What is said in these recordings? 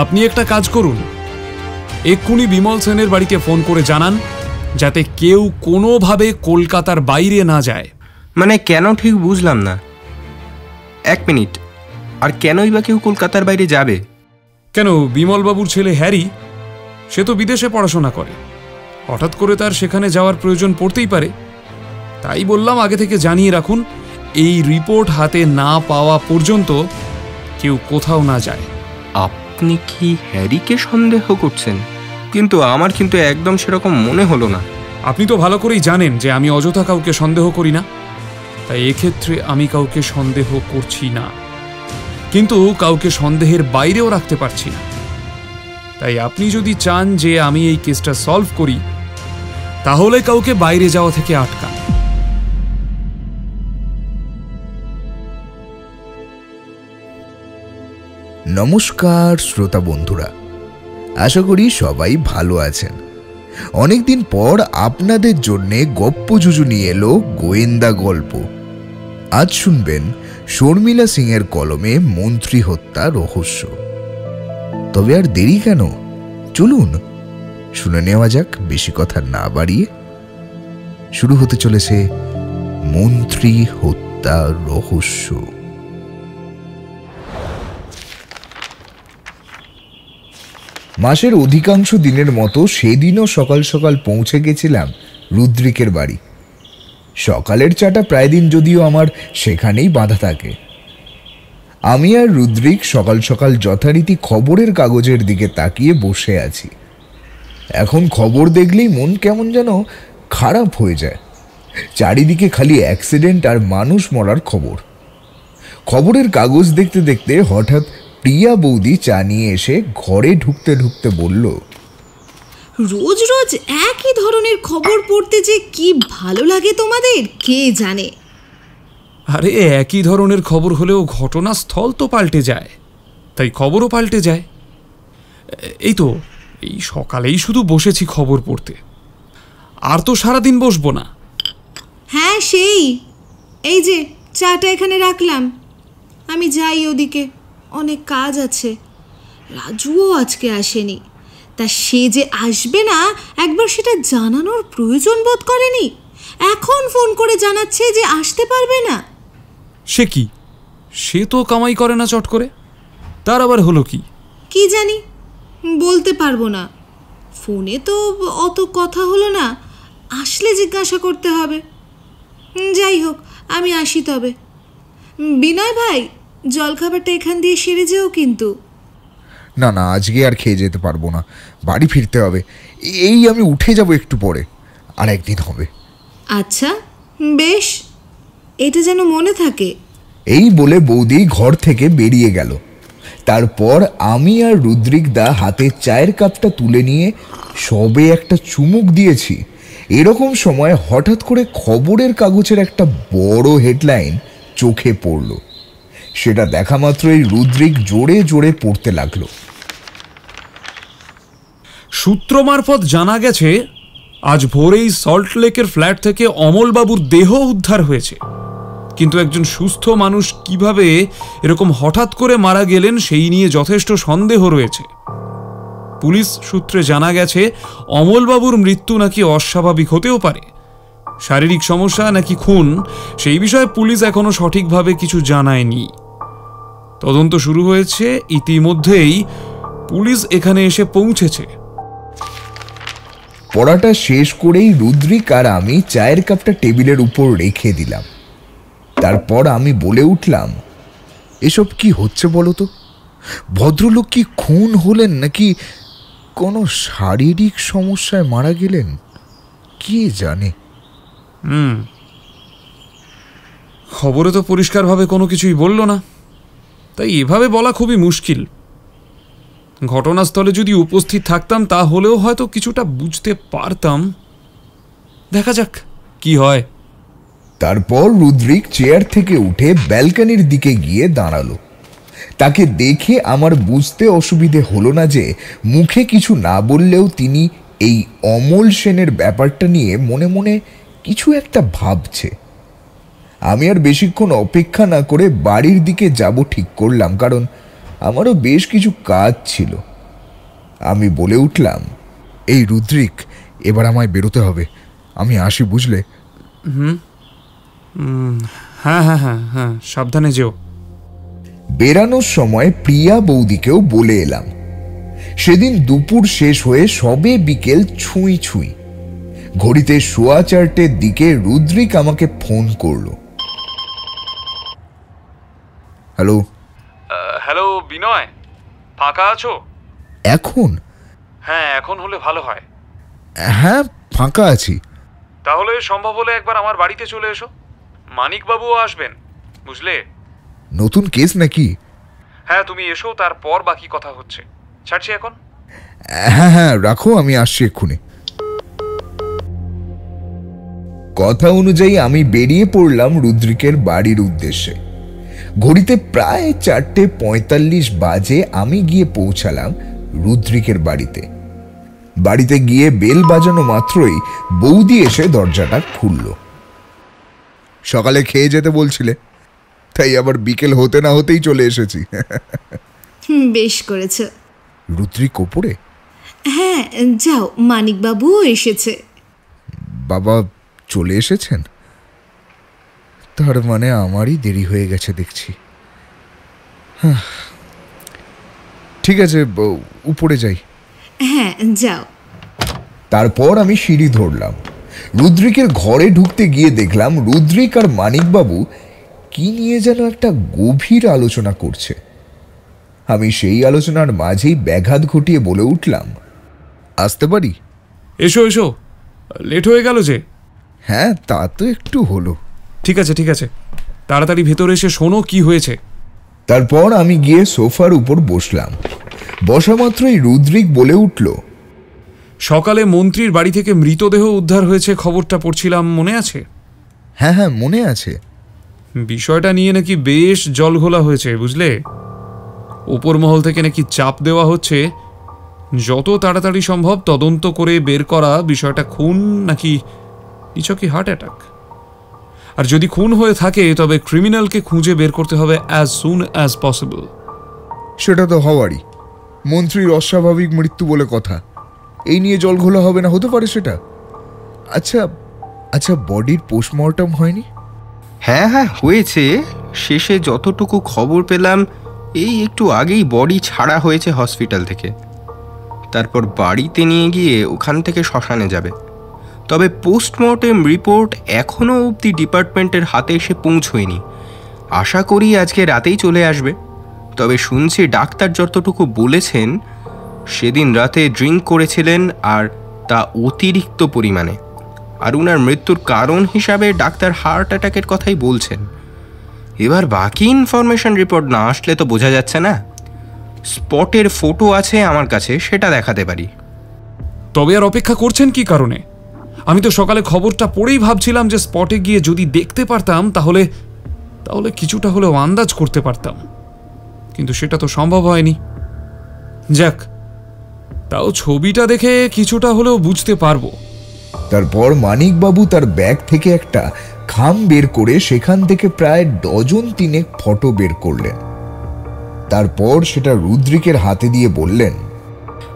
আপনি একটা কাজ করুন, এক্ষুনি বিমল সেনের বাড়িতে ফোন করে জানান যাতে কেউ কোনোভাবে কলকাতার বাইরে না যায়। মানে কেন ঠিক বুঝলাম না। এক মিনিট, আর কেনই বা কেউ কলকাতার বাইরে যাবে? কেন, বিমলবাবুর ছেলে হ্যারি, সে তো বিদেশে পড়াশোনা করে, হঠাৎ করে তার সেখানে যাওয়ার প্রয়োজন পড়তেই পারে। তাই বললাম আগে থেকে জানিয়ে রাখুন, এই রিপোর্ট হাতে না পাওয়া পর্যন্ত কেউ কোথাও না যায়। আপনি কি হ্যারিকে সন্দেহ করছেন? কিন্তু আমার কিন্তু একদম সেরকম মনে হলো না। আপনি তো ভালো করেই জানেন যে আমি অযথা কাউকে সন্দেহ করি না, তাই এক্ষেত্রে আমি কাউকে সন্দেহ করছি না, কিন্তু কাউকে সন্দেহের বাইরেও রাখতে পারছি না। তাই আপনি যদি চান যে আমি এই কেসটা সলভ করি, তাহলে কাউকে বাইরে যাওয়া থেকে আটকান। নমস্কার শ্রোতা বন্ধুরা, আশা করি সবাই ভালো আছেন। অনেকদিন পর আপনাদের জন্যে গপ্পযুজু নিয়ে এলো গোয়েন্দা গল্প। আজ শুনবেন শর্মিলা সিং এর কলমে মন্ত্রী হত্যা রহস্য। তবে আর দেরি কেন, চলুন শুনে নেওয়া যাক বেশি কথা না বাড়িয়ে। শুরু হতে চলেছে মন্ত্রী হত্যা রহস্য। মাসের অধিকাংশ দিনের মতো সেদিনও সকাল সকাল পৌঁছে গেছিলাম রুদ্রিকের বাড়ি। সকালের চাটা প্রায় দিন যদিও আমার সেখানেই বাঁধা থাকে। আমি আর রুদ্রিক সকাল সকাল যথারীতি খবরের কাগজের দিকে তাকিয়ে বসে আছি। এখন খবর দেখলেই মন কেমন যেন খারাপ হয়ে যায়। চারিদিকে খালি অ্যাক্সিডেন্ট আর মানুষ মরার খবর। খবরের কাগজ দেখতে দেখতে হঠাৎ প্রিয়া বৌদি চা নিয়ে এসে ঘরে ঢুকতে ঢুকতে বলল, রোজ রোজ একই ধরনের খবর পড়তে যে কি ভালো লাগে তোমাদের কে জানে। আরে একই ধরনের খবর হলেও ঘটনাস্থল তো পাল্টে যায়, তাই খবরও পাল্টে যায়। এই তো এই সকালেই শুধু বসেছি খবর পড়তে, আর তো সারাদিন বসবো না। হ্যাঁ সেই, এই যে চাটা এখানে রাখলাম, আমি যাই ওদিকে, অনেক কাজ আছে। রাজুও আজকে আসেনি, তা সে যে আসবে না একবার সেটা জানানোর প্রয়োজন বোধ করেনি, এখন ফোন করে জানাচ্ছে যে আসতে পারবে না। সে কি, সে তো কামাই করে না চট করে, তার আবার হলো কি? কি জানি, বলতে পারবো না। ফোনে তো অত কথা হলো না, আসলে জিজ্ঞাসা করতে হবে। যাই হোক, আমি আসি তবে। বিনয় ভাই, জলখাবারটা এখান দিয়ে সেরে যেও কিন্তু। না না, আজকে আর খেয়ে যেতে পারবো না, বাড়ি ফিরতে হবে। এই আমি উঠে যাব একটু পরে, আর একদিন হবে। আচ্ছা বেশ, এটা যেন মনে থাকে। এই বলে বৌদি ঘর থেকে বেরিয়ে গেল। তারপর আমি আর রুদ্রিক দা হাতে চায়ের কাপটা তুলে নিয়ে সবে একটা চুমুক দিয়েছি, এরকম সময় হঠাৎ করে খবরের কাগজের একটা বড় হেডলাইন চোখে পড়ল। সেটা দেখা মাত্রই রুদ্রিক জোরে জোরে পড়তে লাগলো। সূত্র মারফত জানা গেছে, আজ ভোরেই সল্টলেকের ফ্ল্যাট থেকে অমলবাবুর দেহ উদ্ধার হয়েছে। কিন্তু একজন সুস্থ মানুষ কিভাবে এরকম হঠাৎ করে মারা গেলেন সেই নিয়ে যথেষ্ট সন্দেহ রয়েছে। পুলিশ সূত্রে জানা গেছে, অমলবাবুর মৃত্যু নাকি অস্বাভাবিক হতেও পারে। শারীরিক সমস্যা নাকি খুন, সেই বিষয়ে পুলিশ এখনো সঠিকভাবে কিছু জানায়নি। তদন্ত শুরু হয়েছে, ইতিমধ্যেই পুলিশ এখানে এসে পৌঁছেছে। পড়াটা শেষ করেই রুদ্রিক আর আমি চায়ের কাপটা টেবিলের উপর রেখে দিলাম। তারপর আমি বলে উঠলাম, এসব কি হচ্ছে বলো তো? ভদ্রলোক কি খুন হলেন নাকি কোনো শারীরিক সমস্যায় মারা গেলেন, কে জানে। খবরে তো পরিষ্কারভাবে কোনো কিছুই বলল না, তাই এভাবে বলা খুবই মুশকিল। ঘটনাস্থলে যদি উপস্থিত থাকতাম তাহলেও হয়তো কিছুটা বুঝতে পারতাম। দেখা যাক কি হয়। তারপর রুদ্রিক চেয়ার থেকে উঠে ব্যালকনির দিকে গিয়ে দাঁড়ালো। তাকে দেখে আমার বুঝতে অসুবিধে হলো না যে মুখে কিছু না বললেও তিনি এই অমল সেনের ব্যাপারটা নিয়ে মনে মনে কিছু একটা ভাবছে। আমি আর বেশিক্ষণ অপেক্ষা না করে বাড়ির দিকে যাব ঠিক করলাম, কারণ আমারও বেশ কিছু কাজ ছিল। আমি বলে উঠলাম, এই রুদ্রিক, এবার আমায় বেরোতে হবে, আমি আসি, বুঝলে? হ্যাঁ হ্যাঁ হ্যাঁ হ্যাঁ, সাবধানে যেও। বেরানোর সময় প্রিয়া বৌদিকেও বলে এলাম। সেদিন দুপুর শেষ হয়ে সবে বিকেল ছুঁই ছুঁই। ঘড়িতে 4:15 দিকে রুদ্রিক আমাকে ফোন করলো। হ্যালো। হ্যালো বিনয়, ফাঁকা আছো এখন? হ্যাঁ, এখন হলে ভালো হয়। হ্যাঁ, ফাঁকা আছি। তাহলে সম্ভব হলে একবার আমার বাড়িতে চলে এসো, মানিকবাবুও আসবেন, বুঝলে? নতুন কেস নাকি? হ্যাঁ, তুমি এসো, তারপর বাকি কথা হচ্ছে। ছাড়ছি এখন। হ্যাঁ হ্যাঁ, রাখো, আমি আসছি এক্ষুনি। কথা অনুযায়ী আমি বেরিয়ে পড়লাম রুদ্রিকের বাড়ির উদ্দেশ্যে। ঘড়িতে প্রায় 4:45 বাজে আমি গিয়ে পৌঁছালাম রুদ্রিকের বাড়িতে। বাড়িতে গিয়ে বেল বাজানো মাত্রই বৌদি এসে দরজাটা খুলল। সকালে খেয়ে যেতে বলছিলে, তাই আবার বিকেল হতে না হতেই চলে এসেছি। বেশ করেছ। রুদ্রিক ওপরে? হ্যাঁ, যাও, মানিকবাবুও এসেছে। বাবা চলে এসেছেন? তার মানে আমারই দেরি হয়ে গেছে দেখছি। ঠিক আছে, উপরে যাই। হ্যাঁ, যাও। তারপর আমি সিঁড়ি ধরলাম। রুদ্রিকের ঘরে ঢুকতে গিয়ে দেখলাম রুদ্রিক আর মানিকবাবু কি নিয়ে যেন একটা গভীর আলোচনা করছে। আমি সেই আলোচনার মাঝেই ব্যাঘাত ঘটিয়ে বলে উঠলাম, আসতে পারি? এসো এসো, লেট হয়ে গেল যে। হ্যাঁ, তা তো একটু হলো। ঠিক আছে ঠিক আছে, তাড়াতাড়ি ভেতরে এসে শোনো কি হয়েছে। তারপর আমি গিয়ে সোফার উপর বসলাম। বসা মাত্রই রুদ্রিক বলে উঠল, সকালে মন্ত্রীর বাড়ি থেকে মৃতদেহ উদ্ধার হয়েছে, খবরটা পড়ছিলাম, মনে আছে? হ্যাঁ হ্যাঁ, মনে আছে। বিষয়টা নিয়ে নাকি বেশ জলঘোলা হয়েছে, বুঝলে? ওপর মহল থেকে নাকি চাপ দেওয়া হচ্ছে যত তাড়াতাড়ি সম্ভব তদন্ত করে বের করা বিষয়টা খুন নাকি নিছকই হার্ট অ্যাটাক। আর যদি খুন হয়ে থাকে তবে ক্রিমিনালকে খুঁজে বের করতে হবে অ্যাজ সুন অ্যাজ পসিবল। সেটা তো হওয়ারই, মন্ত্রীর অস্বাভাবিক মৃত্যু বলে কথা, এই নিয়ে জলঘোলা হবে না, হতে পারে সেটা। আচ্ছা আচ্ছা, বডির পোস্টমর্টম হয়নি? হ্যাঁ হ্যাঁ, হয়েছে। শেষে যতটুকু খবর পেলাম, এই একটু আগেই বডি ছাড়া হয়েছে হসপিটাল থেকে। তারপর বাড়িতে নিয়ে গিয়ে ওখান থেকে শ্মশানে যাবে। তবে পোস্টমর্টেম রিপোর্ট এখনও অবধি ডিপার্টমেন্টের হাতে এসে পৌঁছয়নি। আশা করি আজকে রাতেই চলে আসবে। তবে শুনছি ডাক্তার যতটুকু বলেছেন, সেদিন রাতে ড্রিঙ্ক করেছিলেন, আর তা অতিরিক্ত পরিমাণে। আর উনার মৃত্যুর কারণ হিসাবে ডাক্তার হার্ট অ্যাটাকের কথাই বলছেন। এবার বাকি ইনফরমেশন রিপোর্ট না আসলে তো বোঝা যাচ্ছে না। স্পটের ফটো আছে আমার কাছে, সেটা দেখাতে পারি। তবে আর অপেক্ষা করছেন কি কারণে? আমি তো সকালে খবরটা পড়েই ভাবছিলাম যে স্পটে গিয়ে যদি দেখতে পারতাম তাহলে তাহলে কিছুটা হলেও আন্দাজ করতে পারতাম, কিন্তু সেটা তো সম্ভব হয়নি। যাক, তাও ছবিটা দেখে কিছুটা হলেও বুঝতে পারবো। তারপর মানিকবাবু তার ব্যাগ থেকে একটা খাম বের করে সেখান থেকে প্রায় 3 ফটো বের করলেন। তারপর সেটা রুদ্রিকের হাতে দিয়ে বললেন,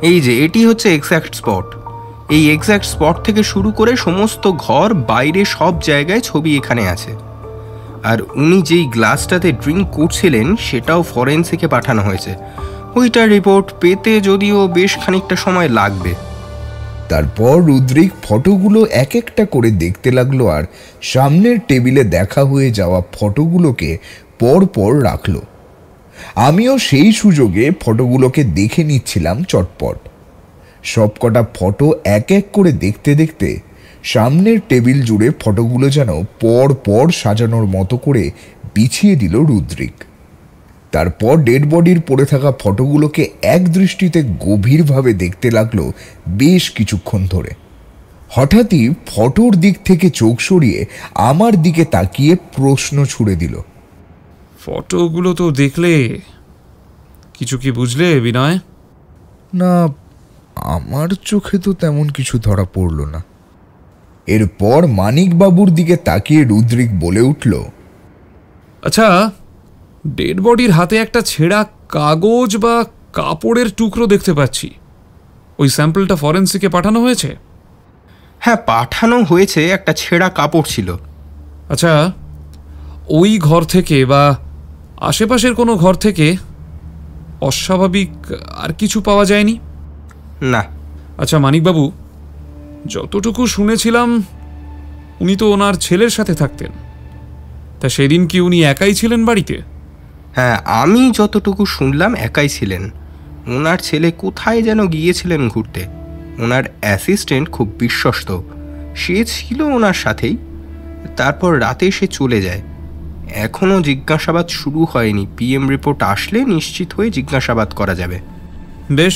এই যে এটি হচ্ছে এক্স্যাক্ট স্পট। এই এক্স্যাক্ট স্পট থেকে শুরু করে সমস্ত ঘর বাইরে সব জায়গায় ছবি এখানে আছে। আর উনি যেই গ্লাসটাতে ড্রিঙ্ক করছিলেন সেটাও ফরেন্সিকে পাঠানো হয়েছে। ওইটার রিপোর্ট পেতে যদিও বেশ খানিকটা সময় লাগবে। তারপর রুদ্রিক ফটোগুলো এক একটা করে দেখতে লাগলো আর সামনের টেবিলে দেখা হয়ে যাওয়া ফটোগুলোকে পর পর রাখলো। আমিও সেই সুযোগে ফটোগুলোকে দেখে নিচ্ছিলাম চটপট। সবকটা ফটো এক এক করে দেখতে দেখতে সামনের টেবিল জুড়ে ফটোগুলো যেন পর পর সাজানোর মতো করে বিছিয়ে দিল রুদ্রিক। তারপর ডেড বডির পড়ে থাকা ফটোগুলোকে এক দৃষ্টিতে গভীরভাবে দেখতে লাগলো বেশ কিছুক্ষণ ধরে। হঠাৎই ফটোর দিক থেকে চোখ সরিয়ে আমার দিকে তাকিয়ে প্রশ্ন ছুড়ে দিল, ফটোগুলো তো দেখলে কিছু কি বুঝলে বিনয়? না, আমার চোখে তো তেমন কিছু ধরা পড়ল না। এরপর মানিকবাবুর দিকে তাকিয়ে রুদ্রিক বলে উঠল, আচ্ছা, ডেড বডির হাতে একটা ছেঁড়া কাগজ বা কাপড়ের টুকরো দেখতে পাচ্ছি। ওই স্যাম্পলটা ফরেন্সিকে পাঠানো হয়েছে? হ্যাঁ, পাঠানো হয়েছে। একটা ছেঁড়া কাপড় ছিল। আচ্ছা, ওই ঘর থেকে বা আশেপাশের কোনো ঘর থেকে অস্বাভাবিক আর কিছু পাওয়া যায়নি? না। আচ্ছা মানিকবাবু, যতটুকু শুনেছিলাম উনি তো ওনার ছেলের সাথে থাকতেন, তা সেদিন কি উনি একাই ছিলেন বাড়িতে? হ্যাঁ, আমি যতটুকু শুনলাম একাই ছিলেন। ওনার ছেলে কোথায় যেন গিয়েছিলেন ঘুরতে। ওনার অ্যাসিস্ট্যান্ট খুব বিশ্বস্ত, সে ছিল ওনার সাথেই। তারপর রাতে সে চলে যায়। এখনও জিজ্ঞাসাবাদ শুরু হয়নি। পিএম রিপোর্ট আসলে নিশ্চিত হয়ে জিজ্ঞাসাবাদ করা যাবে। বেশ,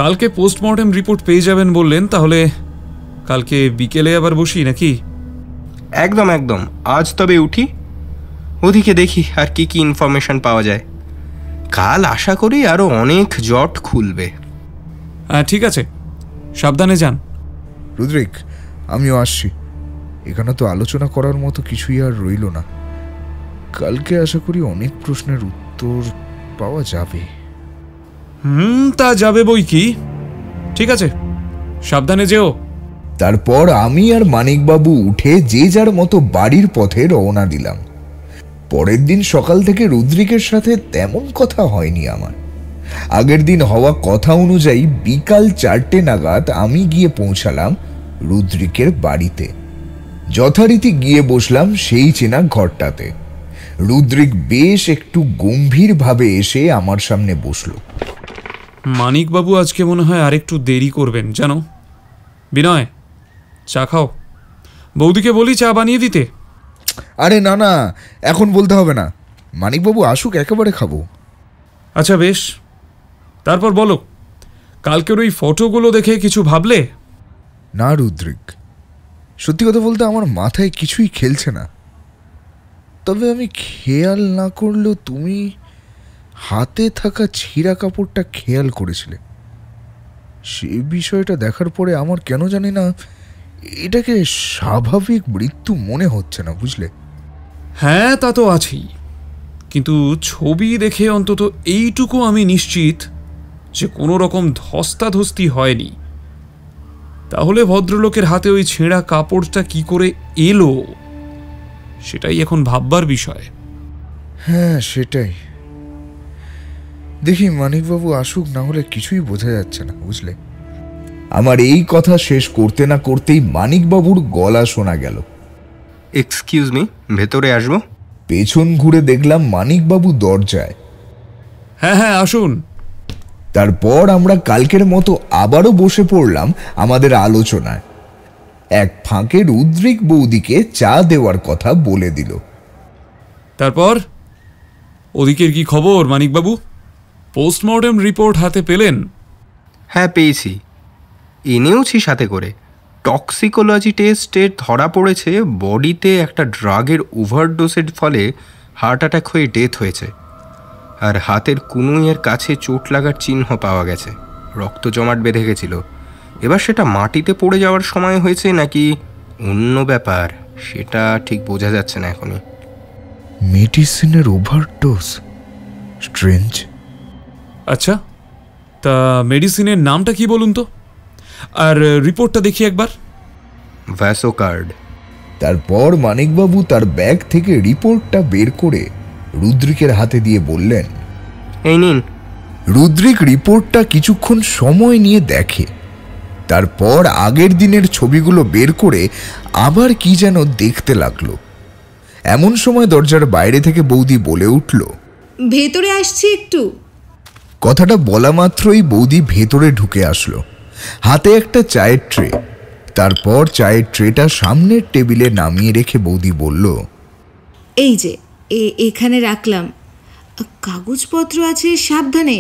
কালকে পোস্টমর্টেম রিপোর্ট পেয়ে যাবেন বললেন, তাহলে কালকে বিকেলে আবার বসি নাকি? একদম একদম। আজ তবে উঠি, ওদিকে দেখি আর কি কি ইনফরমেশন পাওয়া যায়। কাল আশা করি আরও অনেক জট খুলবে। হ্যাঁ ঠিক আছে, সাবধানে যান। রুদ্রিক, আমিও আসছি। এখানে তো আলোচনা করার মতো কিছুই আর রইল না। কালকে আশা করি অনেক প্রশ্নের উত্তর পাওয়া যাবে। তা যাবে বই কি। ঠিক আছে, সাবধানে যেও। তারপর আমি আর মানিকবাবু উঠে যে যার মতো বাড়ির পথে রওনা দিলাম। পরের দিন সকাল থেকে রুদ্রিকের সাথে তেমন কথা হয়নি আমার। আগের দিন হওয়া কথা অনুযায়ী বিকাল 4টে নাগাদ আমি গিয়ে পৌঁছালাম রুদ্রিকের বাড়িতে। যথারীতি গিয়ে বসলাম সেই চেনা ঘরটাতে। রুদ্রিক বেশ একটু গম্ভীরভাবে এসে আমার সামনে বসল। মানিকবাবু আজকে মনে হয় আরেকটু দেরি করবেন জানো। বিনয়, চা খাও। বৌদিকে বলি চা বানিয়ে দিতে। আরে না না, এখন বলতে হবে না, মানিকবাবু আসুক একেবারে খাবো। আচ্ছা বেশ, তারপর বলো, কালকের ওই ফটোগুলো দেখে কিছু ভাবলে? না রুদ্রিক, সত্যি কথা বলতে আমার মাথায় কিছুই খেলছে না। তবে আমি খেয়াল না করলেও তুমি হাতে থাকা ছিঁড়া কাপড়টা খেয়াল করেছিলে। সেই বিষয়টা দেখার পরে আমার কেন জানি না এটাকে স্বাভাবিক মৃত্যু মনে হচ্ছে না, বুঝলে? হ্যাঁ তা তো আছেই, কিন্তু ছবি দেখে অন্তত এইটুকু আমি নিশ্চিত যে কোনো রকম ধস্তাধস্তি হয়নি। তাহলে ভদ্রলোকের হাতে ওই ছেঁড়া কাপড়টা কি করে এলো সেটাই এখন ভাববার বিষয়। হ্যাঁ সেটাই। দেখি মানিকবাবু আসুক, না হলে কিছুই বোঝা যাচ্ছে না, বুঝলে? আমার এই কথা শেষ করতে না করতেই মানিকবাবুর গলা শোনা গেল। এক্সকিউজ মি, ভেতরে আসবো? পেছন ঘুরে দেখলাম মানিকবাবু দরজায়। হ্যাঁ হ্যাঁ আসুন। তারপর আমরা কালকের মতো আবারও বসে পড়লাম আমাদের আলোচনায়। এক ফাঁকে রুদ্রিক বৌদিকে চা দেওয়ার কথা বলে দিল। তারপর ওদিকের কি খবর মানিকবাবু? পোস্টমর্টেম রিপোর্ট হাতে পেলেন? হ্যাঁ পেয়েছি, এনেওছি সাথে করে। টক্সিকোলজি টেস্টে ধরা পড়েছে বডিতে একটা ড্রাগের ওভারডোজের ফলে হার্ট অ্যাটাক হয়ে ডেথ হয়েছে। আর হাতের কনুইয়ের কাছে চোট লাগার চিহ্ন পাওয়া গেছে। রক্ত জমাট বেঁধে গেছিল। এবার সেটা মাটিতে পড়ে যাওয়ার সময় হয়েছে নাকি অন্য ব্যাপার সেটা ঠিক বোঝা যাচ্ছে না এখনই। মেডিসিনের ওভারডোজ, স্ট্রেঞ্জ। আচ্ছা, তা মেডিসিনের নামটা কি বলুন তো, আর রিপোর্টটা দেখি একবার। ভ্যাসোকার্ড। তারপর মানিকবাবু তার ব্যাগ থেকে রিপোর্টটা বের করে রুদ্রিকের হাতে দিয়ে বললেন, এই নিন। রুদ্রিক রিপোর্টটা কিছুক্ষণ সময় নিয়ে দেখে। তারপর আগের দিনের ছবিগুলো বের করে আবার কি যেন দেখতে লাগলো। এমন সময় দরজার বাইরে থেকে বৌদি বলে উঠল, ভেতরে আসছি একটু। কথাটা বলা মাত্রই বৌদি ভেতরে ঢুকে আসলো, হাতে একটা চায়ের ট্রে। তারপর চায়ের ট্রেটা সামনের টেবিলে নামিয়ে রেখে বৌদি বলল, এই যে এখানে রাখলাম, কাগজপত্র আছে, সাবধানে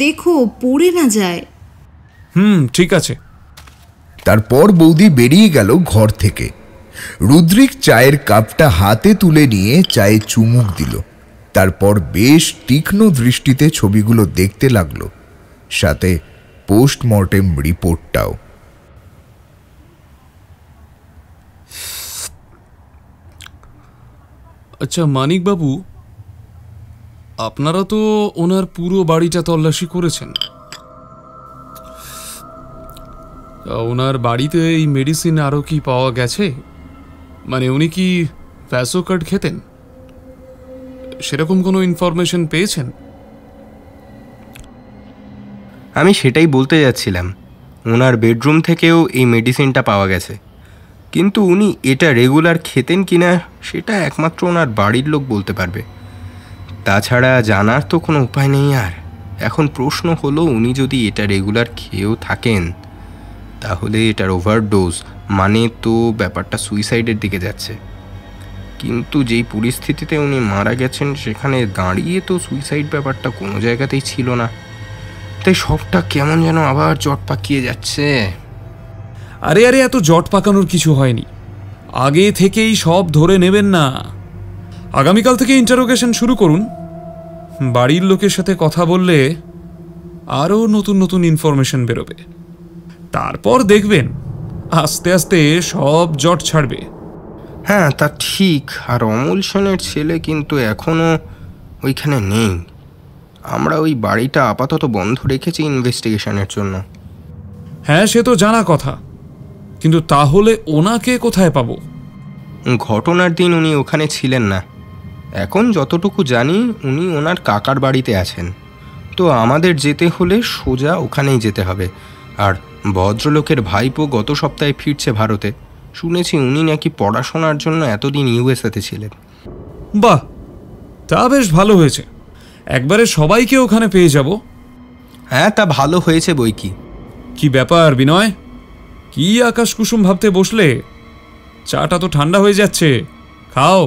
দেখো পড়ে না যায়। ঠিক আছে। তারপর বৌদি বেরিয়ে গেল ঘর থেকে। রুদ্রিক চায়ের কাপটা হাতে তুলে নিয়ে চায়ে চুমুক দিল। তারপর বেশ তীক্ষ্ণ দৃষ্টিতে ছবিগুলো দেখতে লাগলো, সাথে পোস্টমর্টেম রিপোর্টটাও। আচ্ছা মানিকবাবু, আপনারা তো ওনার পুরো বাড়িটা তল্লাশি করেছেন। ওনার বাড়িতে এই মেডিসিন আরও কি পাওয়া গেছে? মানে উনি কি ভ্যাসোকার্ড খেতেন? সেরকম কোনো ইনফরমেশন পেয়েছেন? আমি সেটাই বলতে যাচ্ছিলাম, ওনার বেডরুম থেকেও এই মেডিসিনটা পাওয়া গেছে, কিন্তু উনি এটা রেগুলার খেতেন কিনা সেটা একমাত্র ওনার বাড়ির লোক বলতে পারবে। তাছাড়া জানার তো কোনো উপায় নেই। আর এখন প্রশ্ন হলো, উনি যদি এটা রেগুলার খেয়েও থাকেন তাহলে এটার ওভারডোজ, মানে তো ব্যাপারটা সুইসাইডের দিকে যাচ্ছে। কিন্তু যেই পরিস্থিতিতে উনি মারা গেছেন সেখানে দাঁড়িয়ে তো সুইসাইড ব্যাপারটা কোনো জায়গাতেই ছিল না। তাই সবটা কেমন যেন আবার জট পাকিয়ে যাচ্ছে। আরে আরে, এত জট পাকানোর কিছু হয়নি। আগে থেকেই সব ধরে নেবেন না। আগামীকাল থেকে ইন্টারোগেশন শুরু করুন। বাড়ির লোকের সাথে কথা বললে আরও নতুন নতুন ইনফরমেশন বেরোবে। তারপর দেখবেন আস্তে আস্তে সব জট ছাড়বে। হ্যাঁ, তা ঠিক। আর অমল সেনের ছেলে কিন্তু এখনও ওইখানে নেই। আমরা ওই বাড়িটা আপাতত বন্ধ রেখেছি ইনভেস্টিগেশনের জন্য। হ্যাঁ, সে তো জানা কথা, কিন্তু তাহলে ওনাকে কোথায় পাবো? ঘটনার দিন উনি ওখানে ছিলেন না। এখন যতটুকু জানি উনি ওনার কাকার বাড়িতে আছেন। তো আমাদের যেতে হলে সোজা ওখানেই যেতে হবে। আর ভদ্রলোকের ভাইপো গত সপ্তাহে ফিরছে ভারতে। শুনেছি উনি নাকি পড়াশোনার জন্য এতদিন ইউএসএতে ছিলেন। বাহ, তা বেশ ভালো হয়েছে। একবারে সবাইকে ওখানে পেয়ে যাব। হ্যাঁ, তা ভালো হয়েছে বই কি। কি ব্যাপার বিনয়, কি আকাশ কুসুম ভাবতে বসলে? চাটা তো ঠান্ডা হয়ে যাচ্ছে, খাও।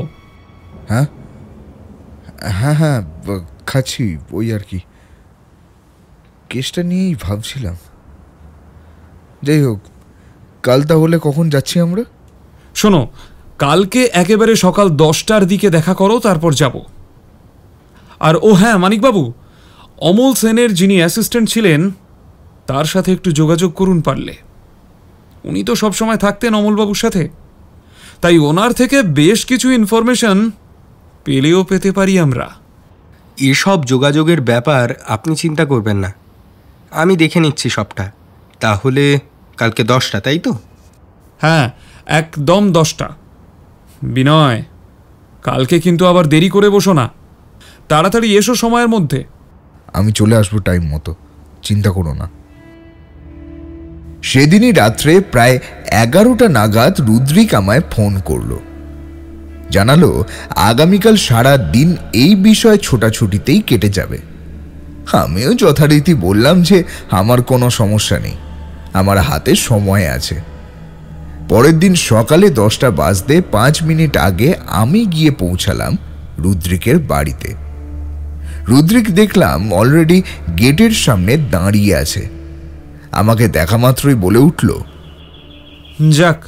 হ্যাঁ হ্যাঁ হ্যাঁ, খাচ্ছি। ওই আর কি, কেসটা নিয়েই ভাবছিলাম। যাই হোক, কাল তাহলে কখন যাচ্ছি আমরা? শোনো, কালকে একেবারে সকাল 10টার দিকে দেখা করো, তারপর যাব। আর ও হ্যাঁ মানিকবাবু, অমল সেনের যিনি অ্যাসিস্ট্যান্ট ছিলেন তার সাথে একটু যোগাযোগ করুন পারলে। উনি তো সবসময় থাকতেন অমলবাবুর সাথে, তাই ওনার থেকে বেশ কিছু ইনফরমেশন পেলেও পেতে পারি আমরা। এসব যোগাযোগের ব্যাপার আপনি চিন্তা করবেন না, আমি দেখে নিচ্ছি সবটা। তাহলে কালকে 10টা, তাই তো? হ্যাঁ, একদম 10টা। বিনয়, কালকে কিন্তু আবার দেরি করে বসো না, তাড়াতাড়ি এসো সময়ের মধ্যে। আমি চলে আসবো টাইম মতো, চিন্তা করো না। সেদিনই রাত্রে প্রায় 11টা নাগাদ রুদ্রিক আমায় ফোন করলো। জানালো আগামীকাল সারা দিন এই বিষয়ে ছোটাছুটিতেই কেটে যাবে। আমিও যথারীতি বললাম যে আমার কোনো সমস্যা নেই, আমার হাতে সময় আছে। পরের দিন সকালে 10টা বাজতে 5 মিনিট আগে আমি গিয়ে পৌঁছালাম রুদ্রিকের বাড়িতে। রুদ্রিক দেখলাম অলরেডি গেটের সামনে দাঁড়িয়ে আছে। আমাকে দেখা মাত্রই বলে উঠল, যাক,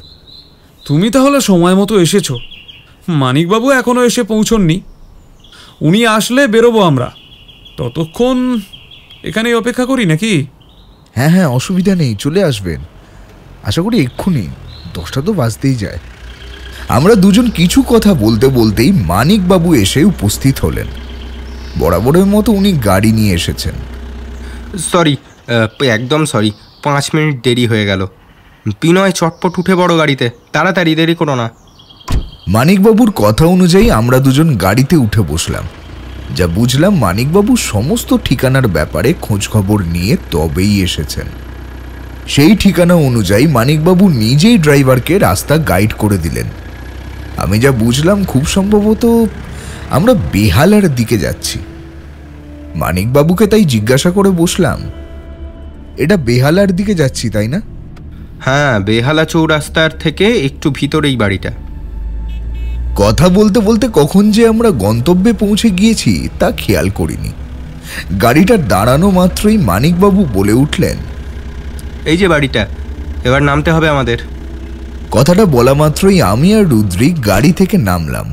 তুমি তাহলে সময় মতো এসেছো। মানিকবাবু এখনো এসে পৌঁছননি। উনি আসলে বেরোবো আমরা। ততক্ষণ এখানেই অপেক্ষা করি নাকি? হ্যাঁ হ্যাঁ, অসুবিধা নেই, চলে আসবেন। আশা করি এক্ষুনি, 10টা তো বাজতেই যায়। আমরা দুজন কিছু কথা বলতে বলতেই মানিকবাবু এসে উপস্থিত হলেন। বরাবরের মতো উনি গাড়ি নিয়ে এসেছেন। সরি, একদম সরি, 5 মিনিট দেরি হয়ে গেল। বিনয়, চটপট উঠে বড় গাড়িতে, তাড়াতাড়ি, দেরি করো না। মানিকবাবুর কথা অনুযায়ী আমরা দুজন গাড়িতে উঠে বসলাম। যা বুঝলাম, মানিকবাবু সমস্ত ঠিকানার ব্যাপারে খোঁজখবর নিয়ে তবেই এসেছেন। সেই ঠিকানা অনুযায়ী মানিকবাবু নিজেই ড্রাইভারকে রাস্তা গাইড করে দিলেন। আমি যা বুঝলাম, খুব সম্ভবত আমরা বেহালার দিকে যাচ্ছি। মানিকবাবুকে তাই জিজ্ঞাসা করে বসলাম, এটা বেহালার দিকে যাচ্ছি তাই না? হ্যাঁ, বেহালা চৌরাস্তার থেকে একটু ভিতরেই বাড়িটা। কথা বলতে বলতে কখন যে আমরা গন্তব্যে পৌঁছে গিয়েছি তা খেয়াল করিনি। গাড়িটা দাঁড়ানো মাত্রই মানিকবাবু বলে উঠলেন, এই যে বাড়িটা, এবার নামতে হবে আমাদের। কথাটা বলা মাত্রই আমি আর রুদ্রিক গাড়ি থেকে নামলাম।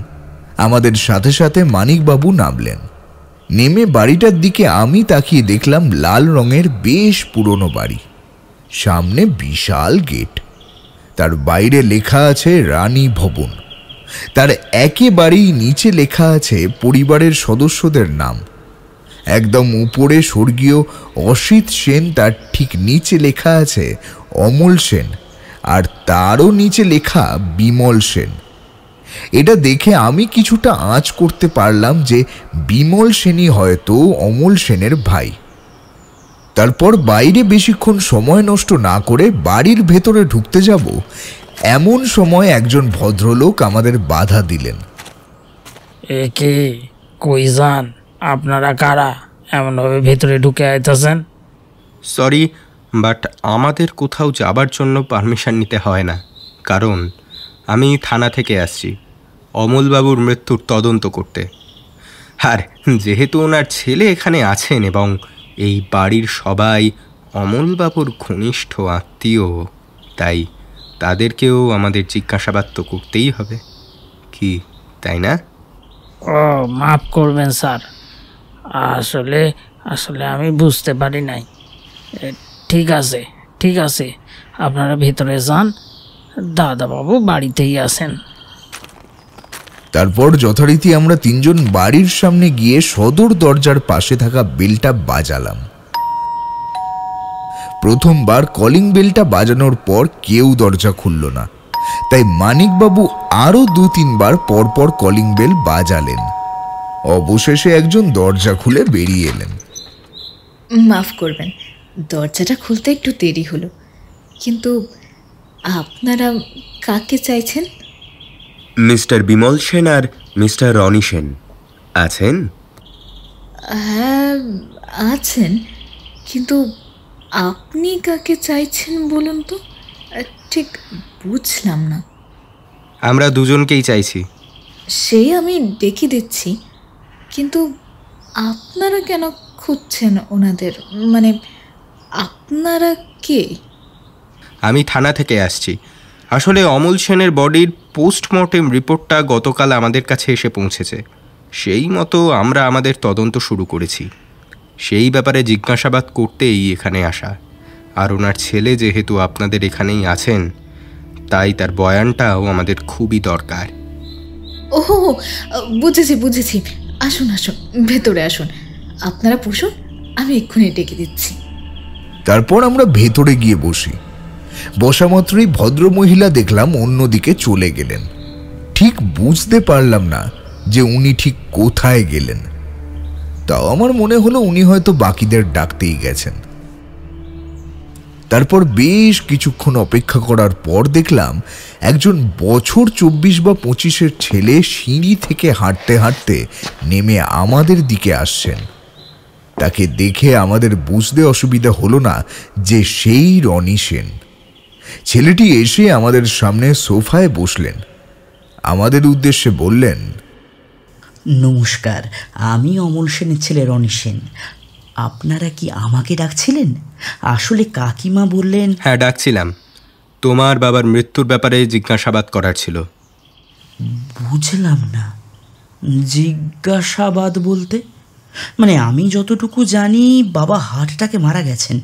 আমাদের সাথে সাথে মানিকবাবু নামলেন। নেমে বাড়িটার দিকে আমি তাকিয়ে দেখলাম লাল রঙের বেশ পুরনো বাড়ি, সামনে বিশাল গেট, তার বাইরে লেখা আছে রানী ভবন। তার একেবারেই নিচে লেখা আছে পরিবারের সদস্যদের নাম, একদম উপরে স্বর্গীয় অসিত সেন, তার ঠিক নিচে লেখা আছে অমল সেন, আর তারও নিচে লেখা বিমল সেন। এটা দেখে আমি কিছুটা আঁচ করতে পারলাম যে বিমল সেনই হয়তো অমল সেনের ভাই। তারপর বাইরে বেশিক্ষণ সময় নষ্ট না করে বাড়ির ভেতরে ঢুকতে যাব, এমন সময় একজন ভদ্রলোক আমাদের বাধা দিলেন। একে কই যান আপনারা? কারা এমনভাবে ভেতরে ঢুকে আইতেছেন? সরি, বাট আমাদের কোথাও যাবার জন্য পারমিশন নিতে হয় না, কারণ আমি থানা থেকে আসছি অমলবাবুর মৃত্যুর তদন্ত করতে। আর যেহেতু ওনার ছেলে এখানে আছেন এবং এই বাড়ির সবাই অমলবাবুর ঘনিষ্ঠ আত্মীয়, তাই তাদেরকেও আমাদের জিজ্ঞাসাবাদ তো করতেই হবে, কি তাই না? ও মাফ করবেন স্যার, আসলে আসলে আমি বুঝতে পারি নাই। ঠিক আছে ঠিক আছে, আপনারা ভেতরে যান, দাদাবাবু বাড়িতেই আছেন। তারপর যথারীতি আমরা তিনজন বাড়ির সামনে গিয়ে সদর দরজার পাশে থাকা বেলটা বাজালাম। প্রথমবার কলিং বেলটা বাজানোর পর কেউ দরজা খুলল না, তাই মানিকবাবু আরো 2-3 বার পরপর কলিং বেল বাজালেন। অবশেষে একজন দরজা খুলে বেরিয়ে এলেন। মাফ করবেন, দরজাটা খুলতে একটু দেরি হলো, কিন্তু আপনারা কাকে চাইছেন? মিস্টার বিমল সেন আর মিস্টার রনি সেন আছেন? হ্যাঁ আছেন, কিন্তু আপনি কাকে চাইছেন বলুন তো, ঠিক বুঝলাম না। আমরা দুজনকেই চাইছি। সে আমি ডেকে দিচ্ছি, কিন্তু আপনারা কেন খুঁজছেন ওনাদের? মানে আপনারা কে? আমি থানা থেকে আসছি। আসলে অমল সেনের বডির পোস্টমর্টেম রিপোর্টটা গতকাল আমাদের কাছে এসে পৌঁছেছে, সেই মতো আমরা আমাদের তদন্ত শুরু করেছি। সেই ব্যাপারে জিজ্ঞাসাবাদ করতেই এখানে আসা। আর ওনার ছেলে যেহেতু আপনাদের এখানেই আছেন, তাই তার বয়ানটাও আমাদের খুবই দরকার। ও বুঝেছি বুঝেছি, আসুন আসুন, ভেতরে আসুন, আপনারা বসুন, আমি এক্ষুনি ডেকে দিচ্ছি। তারপর আমরা ভেতরে গিয়ে বসি। বসা মাত্রই ভদ্রমহিলা দেখলাম অন্যদিকে চলে গেলেন। ঠিক বুঝতে পারলাম না যে উনি ঠিক কোথায় গেলেন, তাও আমার মনে হলো উনি হয়তো বাকিদের ডাকতেই গেছেন। তারপর বেশ কিছুক্ষণ অপেক্ষা করার পর দেখলাম একজন বছর 24 বা 25-এর ছেলে সিঁড়ি থেকে হাঁটতে হাঁটতে নেমে আমাদের দিকে আসছেন। তাকে দেখে আমাদের বুঝতে অসুবিধা হলো না যে সেই রনি সেন। ছেলেটি এসে আমাদের সামনে সোফায় বসলেন, আমাদের উদ্দেশ্যে বললেন, নমস্কার, আমি অমল সেনের ছেলে রনি সেন। আপনারা কি আমাকে ডাকছিলেন? আসলে কাকিমা বললেন। হ্যাঁ ডাকছিলাম, তোমার বাবার মৃত্যুর ব্যাপারে জিজ্ঞাসাবাদ করার ছিল। বুঝলাম না, জিজ্ঞাসাবাদ বলতে? মানে আমি যতটুকু জানি বাবা হার্ট অ্যাটাকে মারা গেছেন,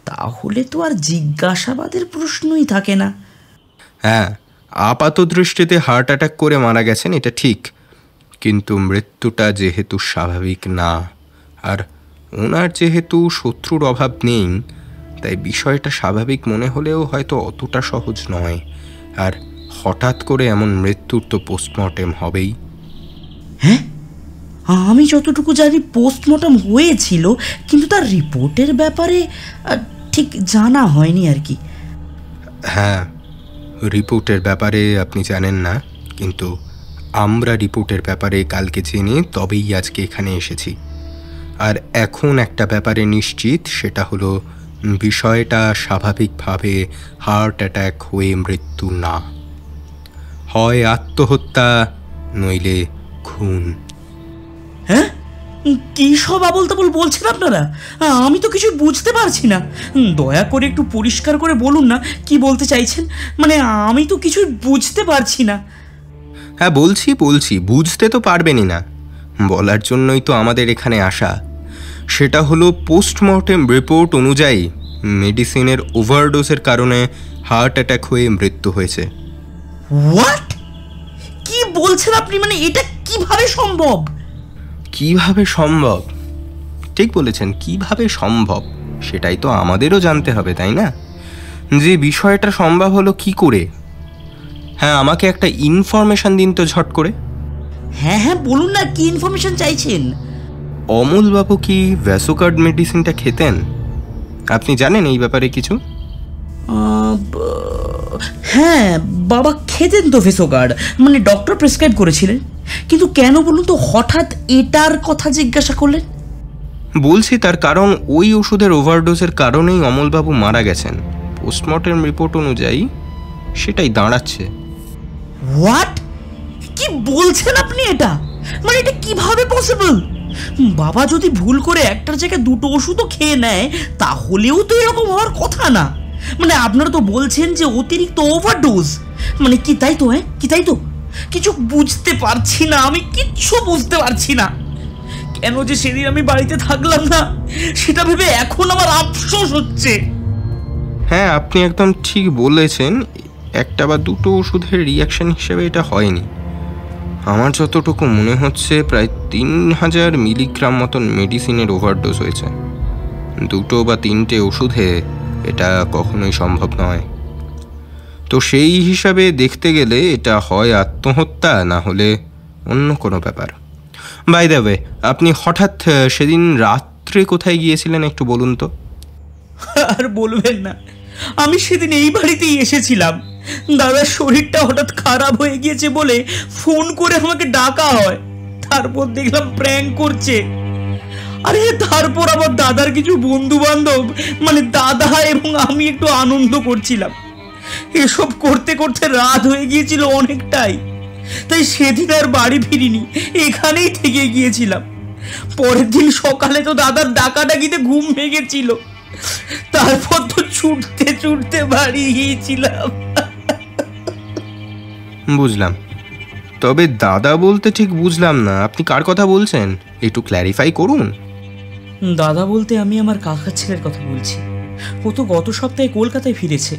তাহলে তো আর জিজ্ঞাসাবাদের প্রশ্নই থাকে না। হ্যাঁ, আপাত দৃষ্টিতে হার্ট অ্যাটাক করে মারা গেছেন এটা ঠিক, কিন্তু মৃত্যুটা যেহেতু স্বাভাবিক না, আর ওনার যেহেতু শত্রুর অভাব নেই, তাই বিষয়টা স্বাভাবিক মনে হলেও হয়তো অতটা সহজ নয়। আর হঠাৎ করে এমন মৃত্যুর তো পোস্টমর্টেম হবেই। হ্যাঁ, আমি যতটুকু জানি পোস্টমর্টম হয়েছিল, কিন্তু তার রিপোর্টের ব্যাপারে ঠিক জানা হয়নি আর কি। হ্যাঁ, রিপোর্টের ব্যাপারে আপনি জানেন না, কিন্তু আমরা রিপোর্টের ব্যাপারে কালকে জেনে তবেই আজকে এখানে এসেছি। আর এখন একটা ব্যাপারে নিশ্চিত, সেটা হলো বিষয়টা স্বাভাবিকভাবে হার্ট অ্যাটাক হয়ে মৃত্যু না, হয় আত্মহত্যা নইলে খুন। হ্যাঁ, কি সব আবল তাবল বলছেন আপনারা? আমি তো কিছু বুঝতে পারছি না। দয়া করে একটু পরিষ্কার করে বলুন না কি বলতে চাইছেন। মানে আমি তো কিছু বুঝতে পারছি না। হ্যাঁ বলছি বুঝতে তো পারবেনই না, বলার জন্যই তো আমাদের এখানে আসা। সেটা হলো পোস্টমর্টেম রিপোর্ট অনুযায়ী মেডিসিনের ওভারডোজের কারণে হার্ট অ্যাটাক হয়ে মৃত্যু হয়েছে। হোয়াট? কি বলছেন আপনি? মানে এটা কিভাবে সম্ভব? কিভাবে সম্ভব? ঠিক বলেছেন, কিভাবে সম্ভব সেটাই তো আমাদেরও জানতে হবে, তাই না? যে বিষয়টা সম্ভব হলো কি করে? হ্যাঁ, আমাকে একটা ইনফরমেশন দিন তো ঝট করে। হ্যাঁ হ্যাঁ বলুন না, কি ইনফরমেশন চাইছেন? অমলবাবু কি ভ্যাসোকার্ড মেডিসিনটা খেতেন? আপনি জানেন এই ব্যাপারে কিছু? হ্যাঁ, বাবা খেতেন তো ভেসোগার্ড, মানে ডক্টর প্রেসক্রাইব করেছিলেন। কিন্তু কেন বলুন তো হঠাৎ এটার কথা জিজ্ঞাসা করলেন? বলছি তার কারণ ওই ওষুধের ওভারডোজের কারণেই অমলবাবু মারা গেছেন। পোস্টমর্টেম রিপোর্ট অনুযায়ী সেটাই দাঁড়াচ্ছে। হোয়াট? কি বলছেন আপনি? এটা মানে এটা কিভাবে পসিবল? বাবা যদি ভুল করে একটার জায়গায় দুটো ওষুধও খেয়ে নেয় তাহলেও তো এরকম হওয়ার কথা না। মানে আপনারা তো বলছেন যে অতিরিক্ত ওভারডোজ, মানে কি তাই তো? হ্যাঁ কি তাই তো? কিছু বুঝতে পারছি না, আমি কিচ্ছু বুঝতে পারছি না। কেন যে সেদিন আমি বাড়িতে থাকলাম না সেটা ভেবে এখন আমার আফসোস হচ্ছে। হ্যাঁ, আপনি একদম ঠিক বলেছেন, একটা বা দুটো ওষুধের রিয়াকশন হিসেবে এটা হয়নি। আমার যতটুকু মনে হচ্ছে প্রায় 3000 মিলিগ্রাম মতন মেডিসিনের ওভারডোজ হয়েছে। দুটো বা তিনটে ওষুধে এটা কখনোই সম্ভব নয়। তো সেই হিসাবে দেখতে গেলে এটা হয় আত্মহত্যা, না হলে অন্য কোনো ব্যাপার। বাই দ্য ওয়ে, আপনি হঠাৎ সেদিন রাত্রে কোথায় গিয়েছিলেন একটু বলুন তো। আর বলবেন না, আমি সেদিন এই বাড়িতেই এসেছিলাম। দাদার শরীরটা হঠাৎ খারাপ হয়ে গিয়েছে বলে ফোন করে আমাকে ডাকা হয়। তারপর দেখলাম প্র্যাঙ্ক করছে। আরে তারপর আবার দাদার কিছু বন্ধু বান্ধব, মানে দাদা এবং আমি একটু আনন্দ করছিলাম। এসব করতে করতে রাত হয়ে গিয়েছিল অনেকটাই। তাই সেদিন আর বাড়ি ফিরিনি, এখানেই থেকে গিয়েছিলাম। পরের দিন সকালে তো দাদার ডাকাডাকিতে ঘুম ভেঙেছিল। তারপর তো ছুটতে ছুটতে বাড়ি গিয়েছিলাম। বুঝলাম, তবে দাদা বলতে ঠিক বুঝলাম না, আপনি কার কথা বলছেন? একটু ক্ল্যারিফাই করুন। দাদা বলতে আমি আমার কাকার ছেলের কথা বলছি। ও তো গত সপ্তাহে কলকাতায় ফিরেছে,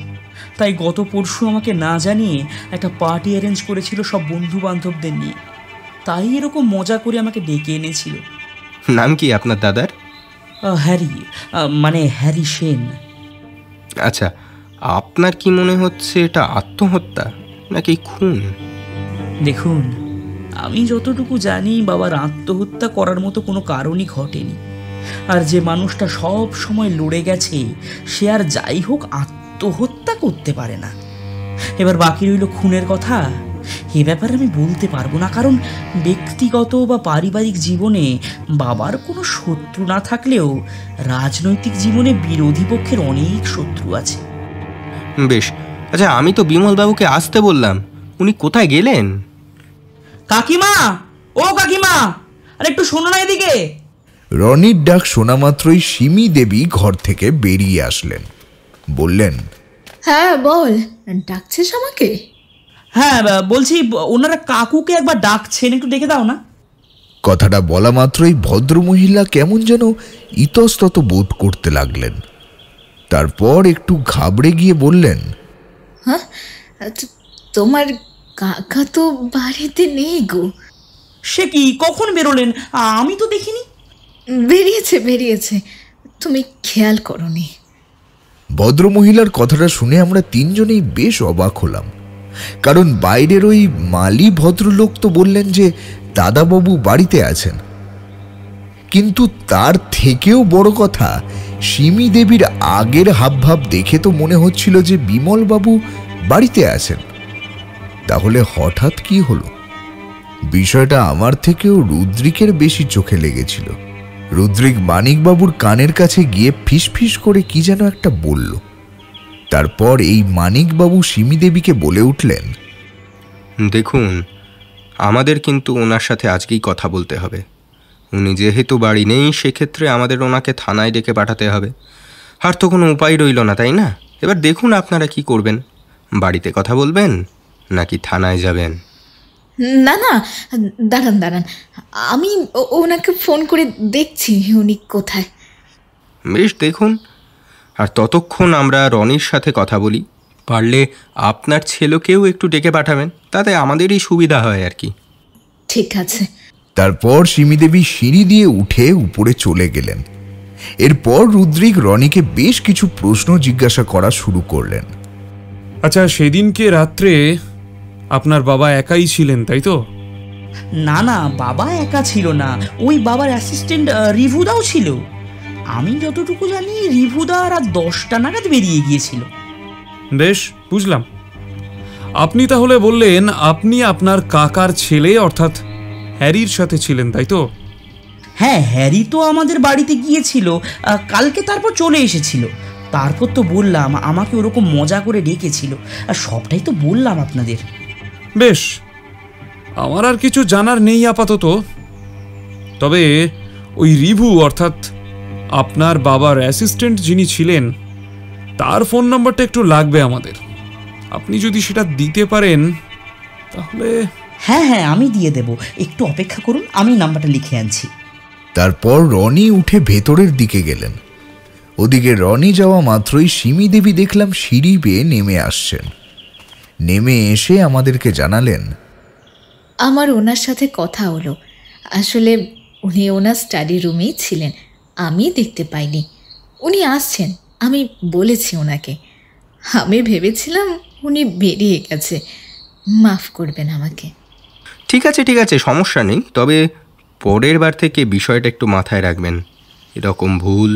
তাই গত পরশু আমাকে না জানিয়ে একটা পার্টি অ্যারেঞ্জ করেছিল সব বন্ধু বান্ধবদের নিয়ে। তাই এরকম মজা করে আমাকে ডেকে এনেছিল। নাম কি আপনার দাদার? হ্যারি, মানে হ্যারি সেন। আচ্ছা, আপনার কি মনে হচ্ছে এটা আত্মহত্যা নাকি খুন? দেখুন, আমি যতটুকু জানি বাবার আত্মহত্যা করার মতো কোনো কারণই ঘটেনি। আর যে মানুষটা সব সময় লড়ে গেছে সে আর যাই হোক আত্মহত্যা করতে পারে না। এবার বাকি রইল খুনের কথা। এ ব্যাপারে আমি বলতে পারবো না, কারণ ব্যক্তিগত বা পারিবারিক জীবনে বাবার কোনো শত্রু না থাকলেও রাজনৈতিক জীবনে বিরোধী পক্ষের অনেক শত্রু আছে। বেশ, আচ্ছা আমি তো বিমলবাবুকে আসতে বললাম, উনি কোথায় গেলেন? কাকিমা, ও কাকিমা, আর একটু শোনো না এদিকে। রনির ডাক শোনা মাত্রই সিমি দেবী ঘর থেকে বেরিয়ে আসলেন। বললেন, হ্যাঁ বল, ডাকছিস আমাকে? হ্যাঁ বলছি, ওনারা কাকুকে একবার ডাকছেন, একটু ডেকে দাও না। কথাটা বলা মাত্রই ভদ্রমহিলা কেমন যেন ইতস্তত বোধ করতে লাগলেন। তারপর একটু ঘাবড়ে গিয়ে বললেন, হ্যাঁ, তোমার কাকা তো বাড়িতে নেই গো। সে কি, কখন বেরোলেন? আমি তো দেখিনি। বেরিয়েছে, তুমি খেয়াল করনি। ভদ্রমহিলার কথাটা শুনে আমরা তিনজনেই বেশ অবাক হলাম, কারণ বাইরের ওই মালি ভদ্রলোক তো বললেন যে দাদাবাবু বাড়িতে আছেন, কিন্তু তার থেকেও বড় কথা, সিমি দেবীর আগের হাবভাব দেখে তো মনে হচ্ছিল যে বিমলবাবু বাড়িতে আছেন। তাহলে হঠাৎ কি হলো? বিষয়টা আমার থেকেও রুদ্রিকের বেশি চোখে লেগেছিল। রুদ্রিক মানিকবাবুর কানের কাছে গিয়ে ফিসফিস করে কি যেন একটা বলল। তারপর এই মানিকবাবু সিমি দেবীকে বলে উঠলেন, দেখুন, আমাদের কিন্তু ওনার সাথে আজকেই কথা বলতে হবে। উনি যেহেতু বাড়ি নেই, সেক্ষেত্রে আমাদের ওনাকে থানায় ডেকে পাঠাতে হবে। আর তো কোনো উপায় রইল না, তাই না? এবার দেখুন আপনারা কি করবেন, বাড়িতে কথা বলবেন নাকি থানায় যাবেন? না দাঁড়ান, আমি ওনাকে ফোন করে দেখছি উনি কোথায়। বেশ, দেখুন। আর ততক্ষণ আমরা রনির সাথে কথা বলি। পারলে আপনার ছেলেকেও একটু ডেকে পাঠাবেন, তাতে আমাদেরই সুবিধা হয় আর কি। ঠিক আছে। তারপর সিমি দেবী সিঁড়ি দিয়ে উঠে উপরে চলে গেলেন। এরপর রুদ্রিক রনিকে বেশ কিছু প্রশ্ন জিজ্ঞাসা করা শুরু করলেন। আচ্ছা, সেদিনকে রাত্রে আপনার বাবা একাই ছিলেন, তাই তো? না না, বাবা একা ছিল না, ওই বাবার অ্যাসিস্ট্যান্ট রিভুদাও ছিল। আমি যতটুকু জানি রিভুদা রাত 10টা নাগাদ বেরিয়ে গিয়েছিল। বেশ, বুঝলাম। আপনি তাহলে বললেন আপনি আপনার কাকার ছেলে অর্থাৎ হ্যারির সাথে ছিলেন, তাই তো? হ্যাঁ, হ্যারি তো আমাদের বাড়িতে গিয়েছিল কালকে, তারপর চলে এসেছিল। তারপর তো বললাম আমাকে ওরকম মজা করে ডেকেছিল, আর সবটাই তো বললাম আপনাদের। বেশ, আমার আর কিছু জানার নেই আপাতত। তবে ওই রিভু অর্থাৎ আপনার বাবার অ্যাসিস্ট্যান্ট যিনি ছিলেন তার ফোন নাম্বারটা একটু লাগবে আমাদের। আপনি যদি সেটা দিতে পারেন তাহলে। হ্যাঁ হ্যাঁ, আমি দিয়ে দেব, একটু অপেক্ষা করুন, আমি নাম্বারটা লিখে আনছি। তারপর রনি উঠে ভেতরের দিকে গেলেন। ওদিকে রনি যাওয়া মাত্রই সিমি দেবী দেখলাম সিঁড়ি বেয়ে নেমে আসছেন। নেমে এসে আমাদেরকে জানালেন, আমার ওনার সাথে কথা হলো। আসলে উনি ওনার স্টাডি রুমেই ছিলেন, আমি দেখতে পাইনি। উনি আসছেন, আমি বলেছি ওনাকে। আমি ভেবেছিলাম উনি বেরিয়ে গেছে, মাফ করবেন আমাকে। ঠিক আছে, সমস্যা নেই। তবে পরের বার থেকে বিষয়টা একটু মাথায় রাখবেন, এরকম ভুল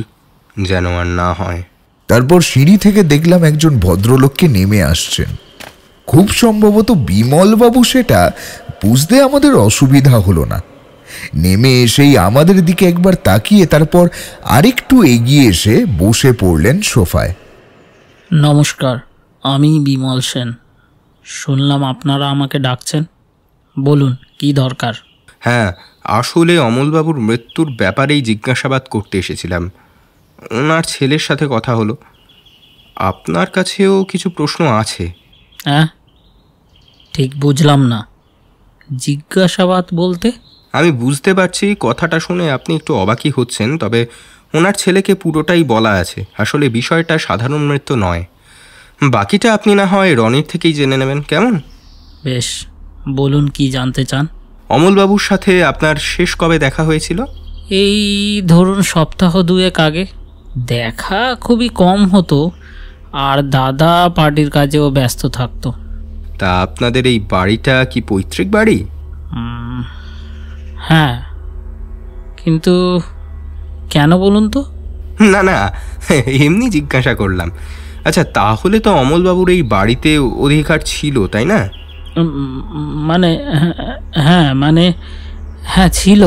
যেন আর না হয়। তারপর সিঁড়ি থেকে দেখলাম একজন ভদ্রলোককে নেমে আসছেন। খুব সম্ভবত বিমলবাবু, সেটা বুঝতে আমাদের অসুবিধা হলো না। নেমে এসেই আমাদের দিকে একবার তাকিয়ে তারপর আরেকটু এগিয়ে এসে বসে পড়লেন সোফায়। নমস্কার, আমি বিমল সেন। শুনলাম আপনারা আমাকে ডাকছেন, বলুন কি দরকার? হ্যাঁ, আসলে অমলবাবুর মৃত্যুর ব্যাপারেই জিজ্ঞাসাবাদ করতে এসেছিলাম। ওনার ছেলের সাথে কথা হলো, আপনার কাছেও কিছু প্রশ্ন আছে। হ্যাঁ, ঠিক বুঝলাম না, জিজ্ঞাসাবাদ বলতে? আমি বুঝতে পারছি কথাটা শুনে আপনি একটু অবাকই হচ্ছেন, তবে ওনার ছেলেকে পুরোটাই বলা আছে। আসলে বিষয়টা সাধারণ মৃত্যু নয়, বাকিটা আপনি না হয় রনির থেকেই জেনে নেবেন, কেমন? বেশ, বলুন কি জানতে চান। অমলবাবুর সাথে আপনার শেষ কবে দেখা হয়েছিল? এই ধরুন সপ্তাহ 2 আগে। দেখা খুবই কম হতো, আর দাদা পার্টির কাজেও ব্যস্ত থাকতো। তা আপনাদের এই বাড়িটা কি পৈতৃক বাড়ি? হ্যাঁ, কিন্তু কেন বলুন তো? না, এমনি জিজ্ঞাসা করলাম। আচ্ছা, তাহলে তো অমলবাবুর এই বাড়িতে অধিকার ছিল, তাই না? হ্যাঁ ছিল,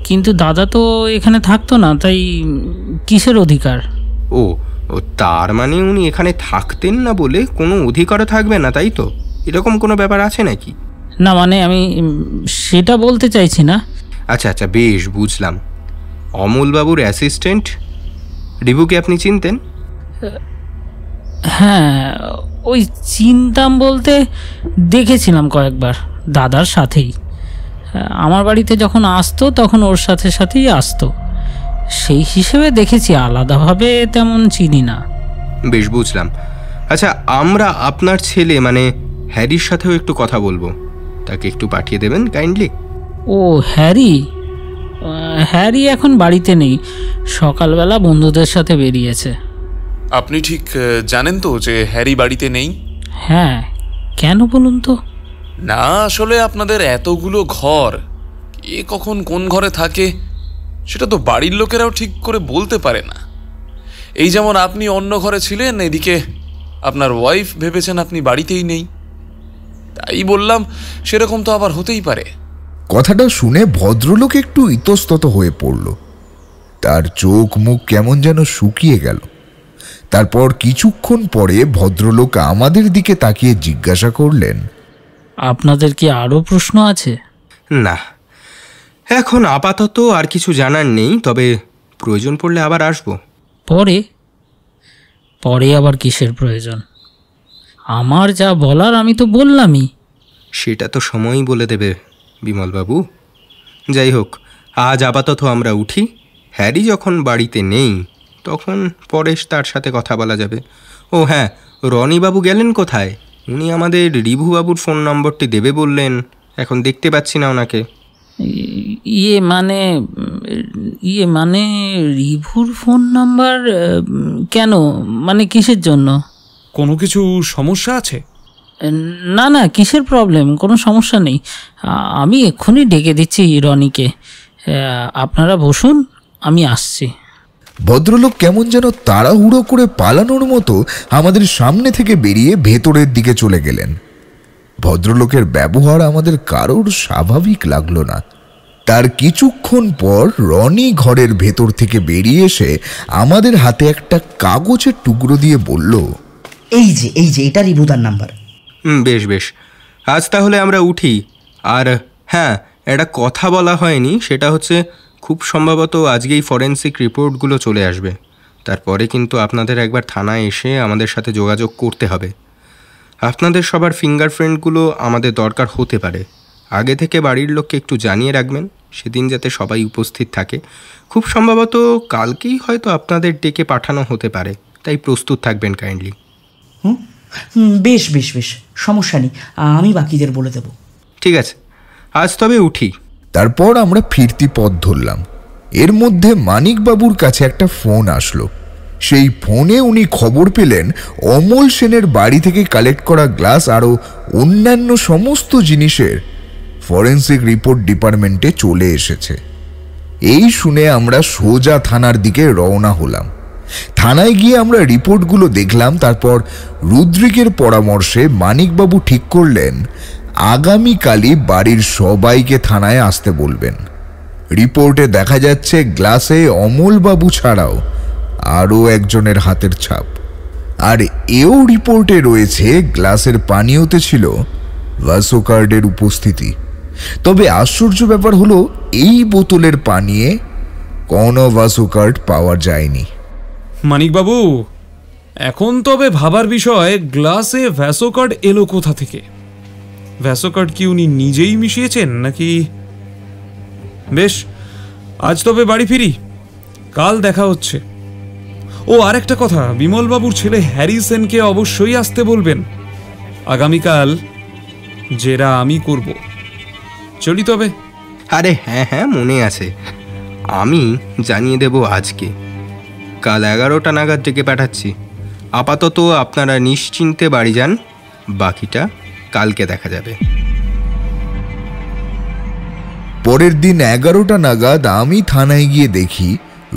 কিন্তু দাদা তো এখানে থাকতো না, তাই কিসের অধিকার? ও, তার মানে উনি এখানে থাকতেন না বলে কোনো অধিকারও থাকবে না, তাই তো? এরকম কোনো ব্যাপার আছে নাকি? না, মানে আমি সেটা বলতে চাইছি না। আচ্ছা, বেশ, বুঝলাম। অমলবাবুর অ্যাসিস্ট্যান্ট রিভুকে আপনি চিনতেন? হ্যাঁ, ওই চিনতাম বলতে দেখেছিলাম কয়েকবার দাদার সাথেই। আমার বাড়িতে যখন আসতো তখন ওর সাথেই আসতো, সেই হিসেবে দেখেছি, আলাদাভাবে তেমন চিনি না। বেশ, বুঝলাম। আচ্ছা, আমরা আপনার ছেলে মানে হ্যারির সাথেও একটু কথা বলবো, তাকে একটু পাঠিয়ে দেবেন কাইন্ডলি। ও, হ্যারি? হ্যারি এখন বাড়িতে নেই, সকালবেলা বন্ধুদের সাথে বেরিয়েছে। আপনি ঠিক জানেন তো যে হ্যারি বাড়িতে নেই? হ্যাঁ, কেন বলুন তো? না, আসলে আপনাদের এতগুলো ঘর, কে কখন কোন ঘরে থাকে সেটা তো বাড়ির লোকেরাও ঠিক করে বলতে পারে না। এই যেমন আপনি অন্য ঘরে ছিলেন, এদিকে আপনার ওয়াইফ ভেবেছেন আপনি বাড়িতেই নেই, তাই বললাম সেরকম তো আবার হতেই পারে। কথাটা শুনে ভদ্রলোক একটু ইতস্তত হয়ে পড়ল। তার চোখ মুখ কেমন যেন শুকিয়ে গেল। তারপর কিছুক্ষণ পরে ভদ্রলোক আমাদের দিকে তাকিয়ে জিজ্ঞাসা করলেন, আপনাদের কি আরও প্রশ্ন আছে? না, এখন আপাতত আর কিছু জানার নেই, তবে প্রয়োজন পড়লে আবার আসবো। পরে আবার কিসের প্রয়োজন? আমার যা বলার আমি তো বললামই। সেটা তো সময়ই বলে দেবে বিমলবাবু। যাই হোক, আজ আপাতত আমরা উঠি। হ্যারি যখন বাড়িতে নেই তখন পরে তার সাথে কথা বলা যাবে। ও হ্যাঁ, রনিবাবু গেলেন কোথায়? উনি আমাদের রিভুবাবুর ফোন নম্বরটি দেবে বললেন, এখন দেখতে পাচ্ছি না ওনাকে। ইয়ে মানে রিভুর ফোন নাম্বার কেন, মানে কিসের জন্য? কোনো কিছু সমস্যা আছে? না না, কিসের প্রবলেম? কোনো সমস্যা নেই, আমি এক্ষুনি ডেকে দিচ্ছি রনিকে। আপনারা বসুন, আমি আসছি। ভদ্রলোক কেমন যেন তাড়াহুড়ো করে পালানোর মতো আমাদের সামনে থেকে বেরিয়ে ভেতরের দিকে চলে গেলেন। ভদ্রলোকের ব্যবহার আমাদের কারোর স্বাভাবিক লাগলো না। তার কিছুক্ষণ পর রনি ঘরের ভেতর থেকে বেরিয়ে এসে আমাদের হাতে একটা কাগজের টুকরো দিয়ে বলল, এই যে এটা রিভুদার নাম্বার। বেশ বেশ, আজ তাহলে আমরা উঠি। আর হ্যাঁ, একটা কথা বলা হয়নি, সেটা হচ্ছে খুব সম্ভবত আজকেই ফরেন্সিক রিপোর্টগুলো চলে আসবে। তারপরে কিন্তু আপনাদের একবার থানায় এসে আমাদের সাথে যোগাযোগ করতে হবে। আপনাদের সবার ফিঙ্গারপ্রিন্টগুলো আমাদের দরকার হতে পারে। আগে থেকে বাড়ির লোককে একটু জানিয়ে রাখবেন, সেদিন যাতে সবাই উপস্থিত থাকে। খুব সম্ভবত কালকেই হয়তো আপনাদের ডেকে পাঠানো হতে পারে, তাই প্রস্তুত থাকবেন কাইন্ডলি। বেশ বেশ বেশ, সমস্যা নেই, আমি বাকিদের বলে দেব। ঠিক আছে, আজ তবে উঠি। তারপর আমরা ফিরতি পথ ধরলাম। এর মধ্যে মানিকবাবুর কাছে একটা ফোন আসলো। সেই ফোনে উনি খবর পেলেন অমল সেনের বাড়ি থেকে কালেক্ট করা গ্লাস আরও অন্যান্য সমস্ত জিনিসের ফরেন্সিক রিপোর্ট ডিপার্টমেন্টে চলে এসেছে। এই শুনে আমরা সোজা থানার দিকে রওনা হলাম। থানায় গিয়ে আমরা রিপোর্টগুলো দেখলাম। তারপর রুদ্রিকের পরামর্শে মানিকবাবু ঠিক করলেন আগামীকালই বাড়ির সবাইকে থানায় আসতে বলবেন। রিপোর্টে দেখা যাচ্ছে গ্লাসে অমলবাবু ছাড়াও আরও একজনের হাতের ছাপ। আর এও রিপোর্টে রয়েছে গ্লাসের পানীয়তে ছিল ভাসোকার্ডের উপস্থিতি। তবে আশ্চর্য ব্যাপার হলো এই বোতলের পানিয়ে কোনো ভাসোকার্ড পাওয়া যায়নি। মানিকবাবু, এখন তবে ভাবার বিষয়, গ্লাসে ভ্যাসোকার্ড এলো কোথা থেকে? ভ্যাসোকার্ড কি উনি নিজেই মিশিয়েছেন নাকি? বেশ, আজ তবে বাড়ি ফিরি, কাল দেখা হচ্ছে। ও আরেকটা কথা, বিমলবাবুর ছেলে হ্যারিসেনকে অবশ্যই আসতে বলবেন। আগামীকাল জেরা আমি করব। চলি তবে। আরে হ্যাঁ হ্যাঁ, মনে আছে, আমি জানিয়ে দেব আজকে। কাল 11টা নাগাদ ডেকে পাঠাচ্ছি। আপাতত আপনারা নিশ্চিন্তে বাড়ি যান, বাকিটা কালকে দেখা যাবে। পরের দিন 11টা নাগাদ আমি থানায় গিয়ে দেখি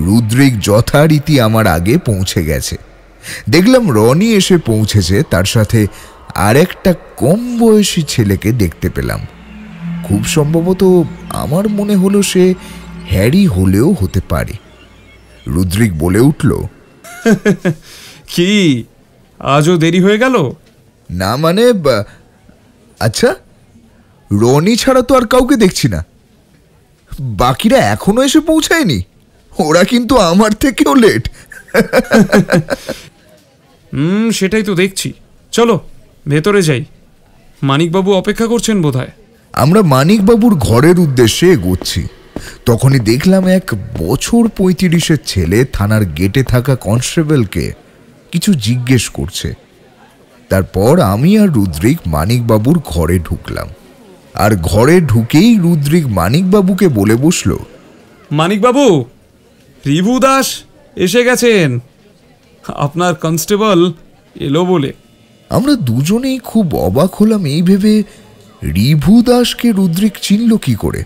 রুদ্রিক যথারীতি আমার আগে পৌঁছে গেছে। দেখলাম রনি এসে পৌঁছেছে, তার সাথে আরেকটা কম বয়সী ছেলেকে দেখতে পেলাম। খুব সম্ভবত আমার মনে হলো সে হ্যারি হলেও হতে পারে। রুদ্রিক বলে উঠল, কি আজও দেরি হয়ে গেল? না মানে, আচ্ছা, রনি ছাড়া তো আর কাউকে দেখছি না। বাকিরা এখনো এসে পৌঁছায়নি? ওরা কিন্তু আমার থেকেও লেট। সেটাই তো দেখছি। চলো ভেতরে যাই, মানিকবাবু অপেক্ষা করছেন বোধহয়। আমরা মানিকবাবুর ঘরের উদ্দেশ্যে এগোচ্ছি। তখনই দেখলাম এক বছর 35-এর ছেলে থানার গেটে থাকা কনস্টেবলকে কিছু জিজ্ঞেস করছে। তারপর আমি আর রুদ্রিক মানিকবাবুর ঘরে ঢুকলাম। আর ঘরে ঢুকেই রুদ্রিক মানিকবাবুকে বলে বসল, মানিকবাবু, রিভু দাস এসে গেছেন, আপনার কনস্টেবল এলো বলে। আমরা দুজনেই খুব অবাক হলাম এই ভেবে রিভু দাসকে রুদ্রিক চিনল কি করে,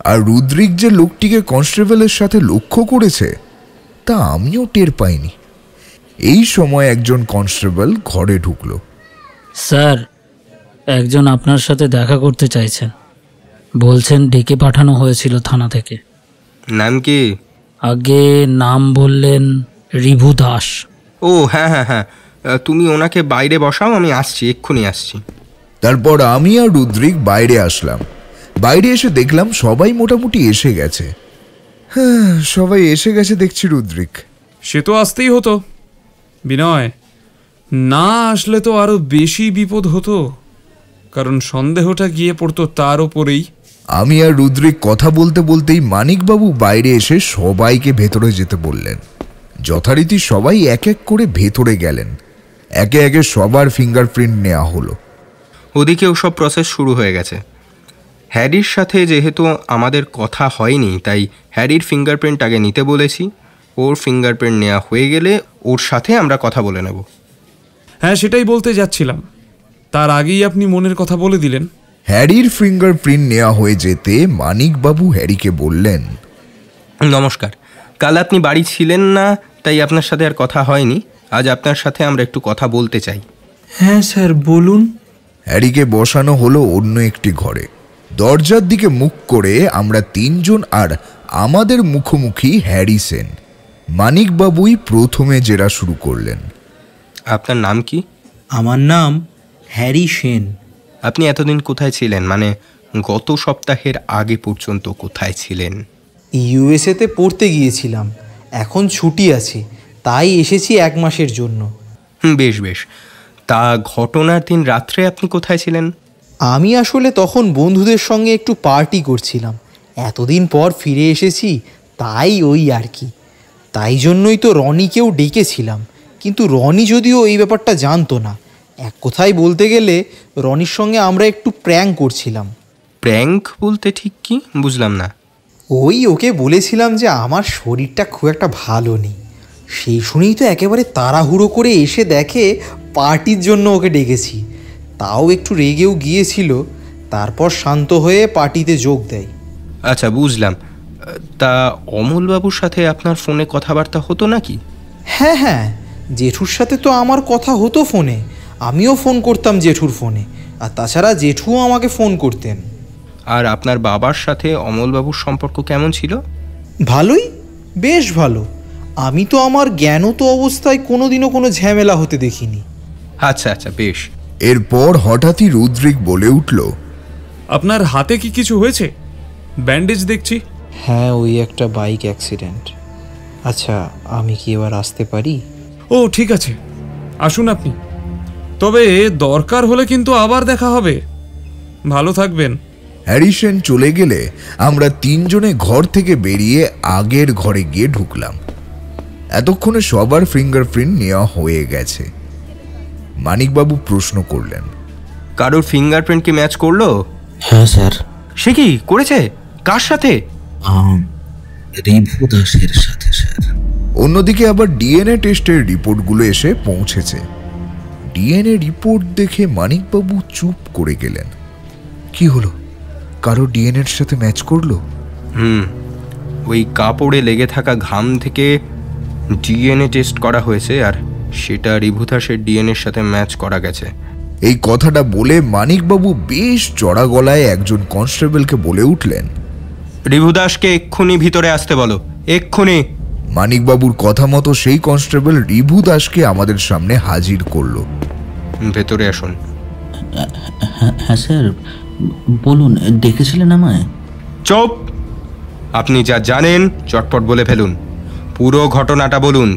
আর রুদ্রিক যে লোকটিকে কনস্টেবলের সাথে লক্ষ্য করেছে তা আমিও টের পাইনি। এই সময় একজন কনস্টেবল ঘরে ঢুকলো। স্যার, একজন আপনার সাথে দেখা করতে চাইছেন, বলছেন ডেকে পাঠানো হয়েছিল থানা থেকে। নাম কি? আগে নাম বললেন রিভু দাস। ও হ্যাঁ হ্যাঁ হ্যাঁ, তুমি ওনাকে বাইরে বসাও, আমি আসছি, এক্ষুনি আসছি। তারপর আমি আর রুদ্রিক বাইরে আসলাম। বাইরে এসে দেখলাম সবাই মোটামুটি এসে গেছে। হ্যাঁ, সবাই এসে গেছে দেখছি রুদ্রিক। সে তো আসতেই হতো বিনয়, না আসলে তো আরো বেশি বিপদ হতো, কারণ সন্দেহটা গিয়ে পড়তো তার ওপরেই। আমি আর রুদ্রিক কথা বলতে বলতেই মানিকবাবু বাইরে এসে সবাইকে ভেতরে যেতে বললেন। যথারীতি সবাই এক এক করে ভেতরে গেলেন। একে একে সবার ফিঙ্গারপ্রিন্ট নেওয়া হলো। ওদিকেও সব প্রসেস শুরু হয়ে গেছে। হ্যারির সাথে যেহেতু আমাদের কথা হয়নি, তাই হ্যারির ফিঙ্গারপ্রিন্ট আগে নিতে বলেছি। ওর ফিঙ্গারপ্রিন্ট নেওয়া হয়ে গেলে ওর সাথে আমরা কথা বলে নেব। হ্যাঁ, সেটাই বলতে যাচ্ছিলাম। তার আগেই আপনি মনের কথা বলে দিলেন। হ্যারির ফিঙ্গারপ্রিন্ট নেওয়া হয়ে যেতে মানিকবাবু হ্যারিকে বললেন, নমস্কার, কাল আপনি বাড়ি ছিলেন না, তাই আপনার সাথে আর কথা হয়নি। আজ আপনার সাথে আমরা একটু কথা বলতে চাই। হ্যাঁ স্যার, বলুন। হ্যারিকে বসানো হলো অন্য একটি ঘরে। দরজার দিকে মুখ করে আমরা তিনজন, আর আমাদের মুখোমুখি হ্যারি সেন। মানিকবাবুই প্রথমে জেরা শুরু করলেন। আপনার নাম কি? আমার নাম হ্যারি সেন। আপনি এতদিন কোথায় ছিলেন, মানে গত সপ্তাহের আগে পর্যন্ত কোথায় ছিলেন? ইউএসএতে পড়তে গিয়েছিলাম, এখন ছুটি আছে, তাই এসেছি 1 মাসের জন্য। বেশ বেশ। তা ঘটনার দিন রাত্রে আপনি কোথায় ছিলেন? আমি আসলে তখন বন্ধুদের সঙ্গে একটু পার্টি করছিলাম। এতদিন পর ফিরে এসেছি, তাই ওই আর কি। তাই জন্যই তো রনিকেও ডেকেছিলাম, কিন্তু রনি যদিও এই ব্যাপারটা জানতো না। এক কথায় বলতে গেলে রনির সঙ্গে আমরা একটু প্র্যাঙ্ক করছিলাম। প্র্যাঙ্ক বলতে ঠিক কি বুঝলাম না। ওই ওকে বলেছিলাম যে আমার শরীরটা খুব একটা ভালো নেই। সেই শুনেই তো একেবারে তাড়াহুড়ো করে এসে দেখে পার্টির জন্য ওকে ডেকেছি। তাও একটু রেগেও গিয়েছিল, তারপর শান্ত হয়ে পার্টিতে যোগ দেয়। আচ্ছা, বুঝলাম। তা অমলবাবুর সাথে আপনার ফোনে কথাবার্তা হতো নাকি? হ্যাঁ হ্যাঁ, জেঠুর সাথে তো আমার কথা হতো ফোনে। আমিও ফোন করতাম জেঠুর ফোনে, আর তাছাড়া জেঠুও আমাকে ফোন করতেন। আর আপনার বাবার সাথে অমলবাবুর সম্পর্ক কেমন ছিল? ভালোই, বেশ ভালো। আমি তো আমার জ্ঞানত অবস্থায় কোনোদিনও কোনো ঝামেলা হতে দেখিনি। আচ্ছা আচ্ছা, বেশ। এরপর হঠাৎই রুদ্রিক বলে উঠল, আপনার হাতে কি কিছু হয়েছে? ব্যান্ডেজ দেখছি। হ্যাঁ, ওই একটা বাইক অ্যাক্সিডেন্ট। আচ্ছা, আমি কি এবার আসতে পারি? ও ঠিক আছে, আসুন আপনি। তবে দরকার হলে কিন্তু আবার দেখা হবে। ভালো থাকবেন। হ্যারি সেন চলে গেলে আমরা তিনজনে ঘর থেকে বেরিয়ে আগের ঘরে গিয়ে ঢুকলাম। এতক্ষণে সবার ফিঙ্গারপ্রিন্ট নেওয়া হয়ে গেছে। মানিকবাবু প্রশ্ন করলেন, কারোর ফিঙ্গারপ্রিন্ট কি ম্যাচ করলো? হ্যাঁ স্যার। সে কি করেছে? কার সাথে? রিভু দাসের সাথে স্যার। অন্যদিকে আবার ডিএনএ টেস্টের রিপোর্টগুলো এসে পৌঁছেছে। ডিএনএ রিপোর্ট দেখে মানিকবাবু চুপ করে গেলেন। কি হলো, কারো ডিএনএর সাথে ম্যাচ করলো? ওই কাপড়ে লেগে থাকা ঘাম থেকে ডিএনএ টেস্ট করা হয়েছে, আর সেটা রিভু দাসের ডিএনএর সাথে ম্যাচ করা গেছে। এই কথাটা বলে মানিকবাবু বেশ চড়া গলায় একজন কনস্টেবলকে বলে উঠলেন, রিভু দাসকে এক্ষুনি ভিতরে আসতে বলো, এক্ষুনি। মানিকবাবুর কথা মতো সেই কনস্টেবল রিভু দাসকে আমাদের সামনে হাজির করলো। ভেতরে আসুন। হ্যাঁ স্যার, বলুন, ডেকেছিলেন আমায়? চুপ! আপনি যা জানেন চটপট বলে ফেলুন। পুরো ঘটনাটা বলুন,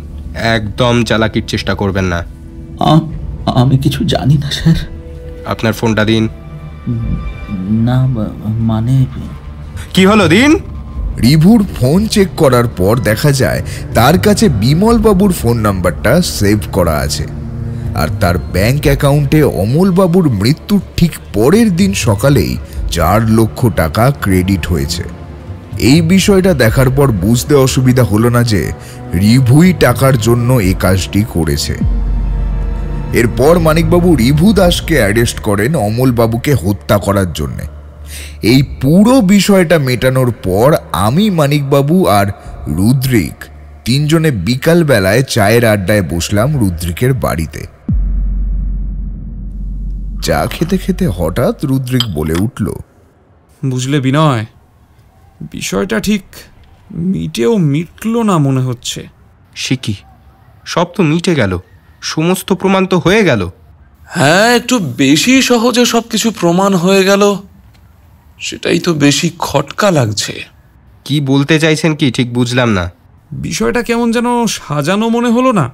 একদম চালাকির চেষ্টা করবেন না। আমি কিছু জানি না স্যার। আপনার ফোনটা দিন। না, মানে কি হলো, দিন। রিভুর ফোন চেক করার পর দেখা যায় তার কাছে বিমল বাবুর ফোন নাম্বারটা সেভ করা আছে, আর তার ব্যাংক অ্যাকাউন্টে অমলবাবুর মৃত্যুর ঠিক পরের দিন সকালেই 4 লক্ষ টাকা ক্রেডিট হয়েছে। এই বিষয়টা দেখার পর বুঝতে অসুবিধা হলো না যে রিভুই টাকার জন্য এই কাজটি করেছে। এরপর মানিকবাবু রিভু দাসকে অ্যারেস্ট করেন অমলবাবুকে হত্যা করার জন্য। এই পুরো বিষয়টা মেটানোর পর আমি, মানিকবাবু আর রুদ্রিক তিনজনে বিকালবেলায় চায়ের আড্ডায় বসলাম রুদ্রিকের বাড়িতে। চা খেতে খেতে হঠাৎ রুদ্রিক বলে উঠল, বুঝলে বিনয়, বিষয়টা ঠিক মিটেও মিটল না মনে হচ্ছে। সে কি, সব তো মিটে গেল, সমস্ত প্রমাণ তো হয়ে গেল। হ্যাঁ, একটু বেশি সহজে সবকিছু প্রমাণ হয়ে গেল, সেটাই তো বেশি খটকা লাগছে। কি বলতে চাইছেন কি ঠিক বুঝলাম না। বিষয়টা কেমন যেন সাজানো মনে হলো না।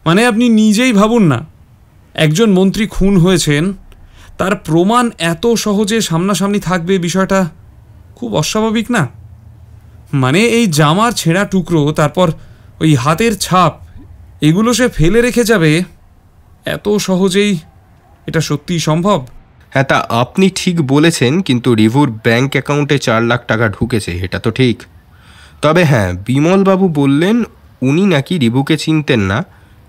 মানে আপনি নিজেই ভাবুন না, একজন মন্ত্রী খুন হয়েছেন, তার প্রমাণ এত সহজে সামনাসামনি থাকবে, বিষয়টা খুব অস্বাভাবিক না? মানে এই জামার ছেঁড়া টুকরো, তারপর ওই হাতের ছাপ, এগুলো সে ফেলে রেখে যাবে এত সহজেই? এটা সত্যিই সম্ভব? হ্যাঁ, তা আপনি ঠিক বলেছেন, কিন্তু রিভুর ব্যাংক অ্যাকাউন্টে 4 লাখ টাকা ঢুকেছে, এটা তো ঠিক। তবে হ্যাঁ, বিমলবাবু বললেন উনি নাকি রিভুকে চিনতেন না,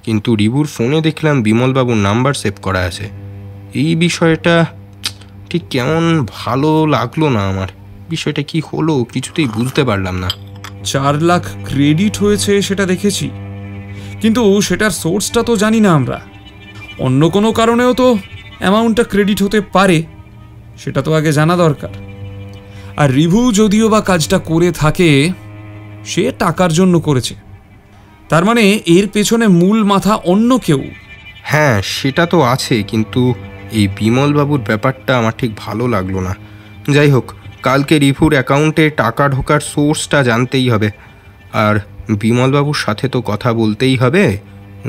কিন্তু রিভুর ফোনে দেখলাম বিমলবাবুর নাম্বার সেভ করা আছে। এই বিষয়টা ঠিক কেমন ভালো লাগলো না আমার। বিষয়টা কি হলো কিছুতেই বুঝতে পারলাম না। 4 লাখ ক্রেডিট হয়েছে সেটা দেখেছি, কিন্তু সেটার সোর্সটা তো জানি না আমরা। অন্য কোনো কারণেও তো অ্যামাউন্টটা ক্রেডিট হতে পারে, সেটা তো আগে জানা দরকার। আর রিভু যদিও বা কাজটা করে থাকে, সে টাকার জন্য করেছে, তার মানে এর পেছনে মূল মাথা অন্য কেউ। হ্যাঁ, সেটা তো আছে, কিন্তু এই বিমলবাবুর ব্যাপারটা আমার ঠিক ভালো লাগলো না। যাই হোক, কালকে রিভুর অ্যাকাউন্টে টাকা ঢোকার সোর্সটা জানতেই হবে, আর বিমলবাবুর সাথে তো কথা বলতেই হবে।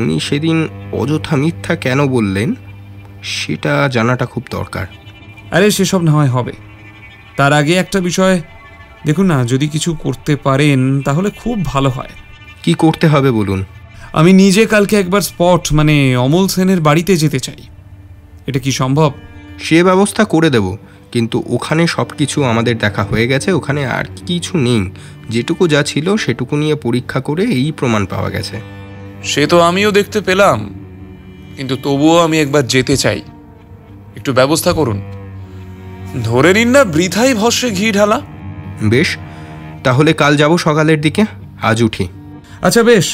উনি সেদিন অযথা মিথ্যা কেন বললেন সেটা জানাটা খুব দরকার। আরে সেসব না হয় হবে, তার আগে একটা বিষয় দেখুন না, যদি কিছু করতে পারেন তাহলে খুব ভালো হয়। কি করতে হবে বলুন? আমি নিজে কালকে একবার স্পট মানে অমল সেনের বাড়িতে যেতে চাই, এটা কি সম্ভব? সে ব্যবস্থা করে দেব, কিন্তু ওখানে সব কিছু আমাদের দেখা হয়ে গেছে, ওখানে আর কিছু নেই। যেটুকু যা ছিল সেটুকু নিয়ে পরীক্ষা করে এই প্রমাণ পাওয়া গেছে। সে তো আমিও দেখতে পেলাম, কিন্তু তবুও আমি একবার যেতে চাই। একটু ব্যবস্থা করুন। ধরে নিন না বৃথাই ভস্যে ঘি ঢালা। বেশ, তাহলে কাল যাব সকালের দিকে, আজ উঠি। আচ্ছা বেশ,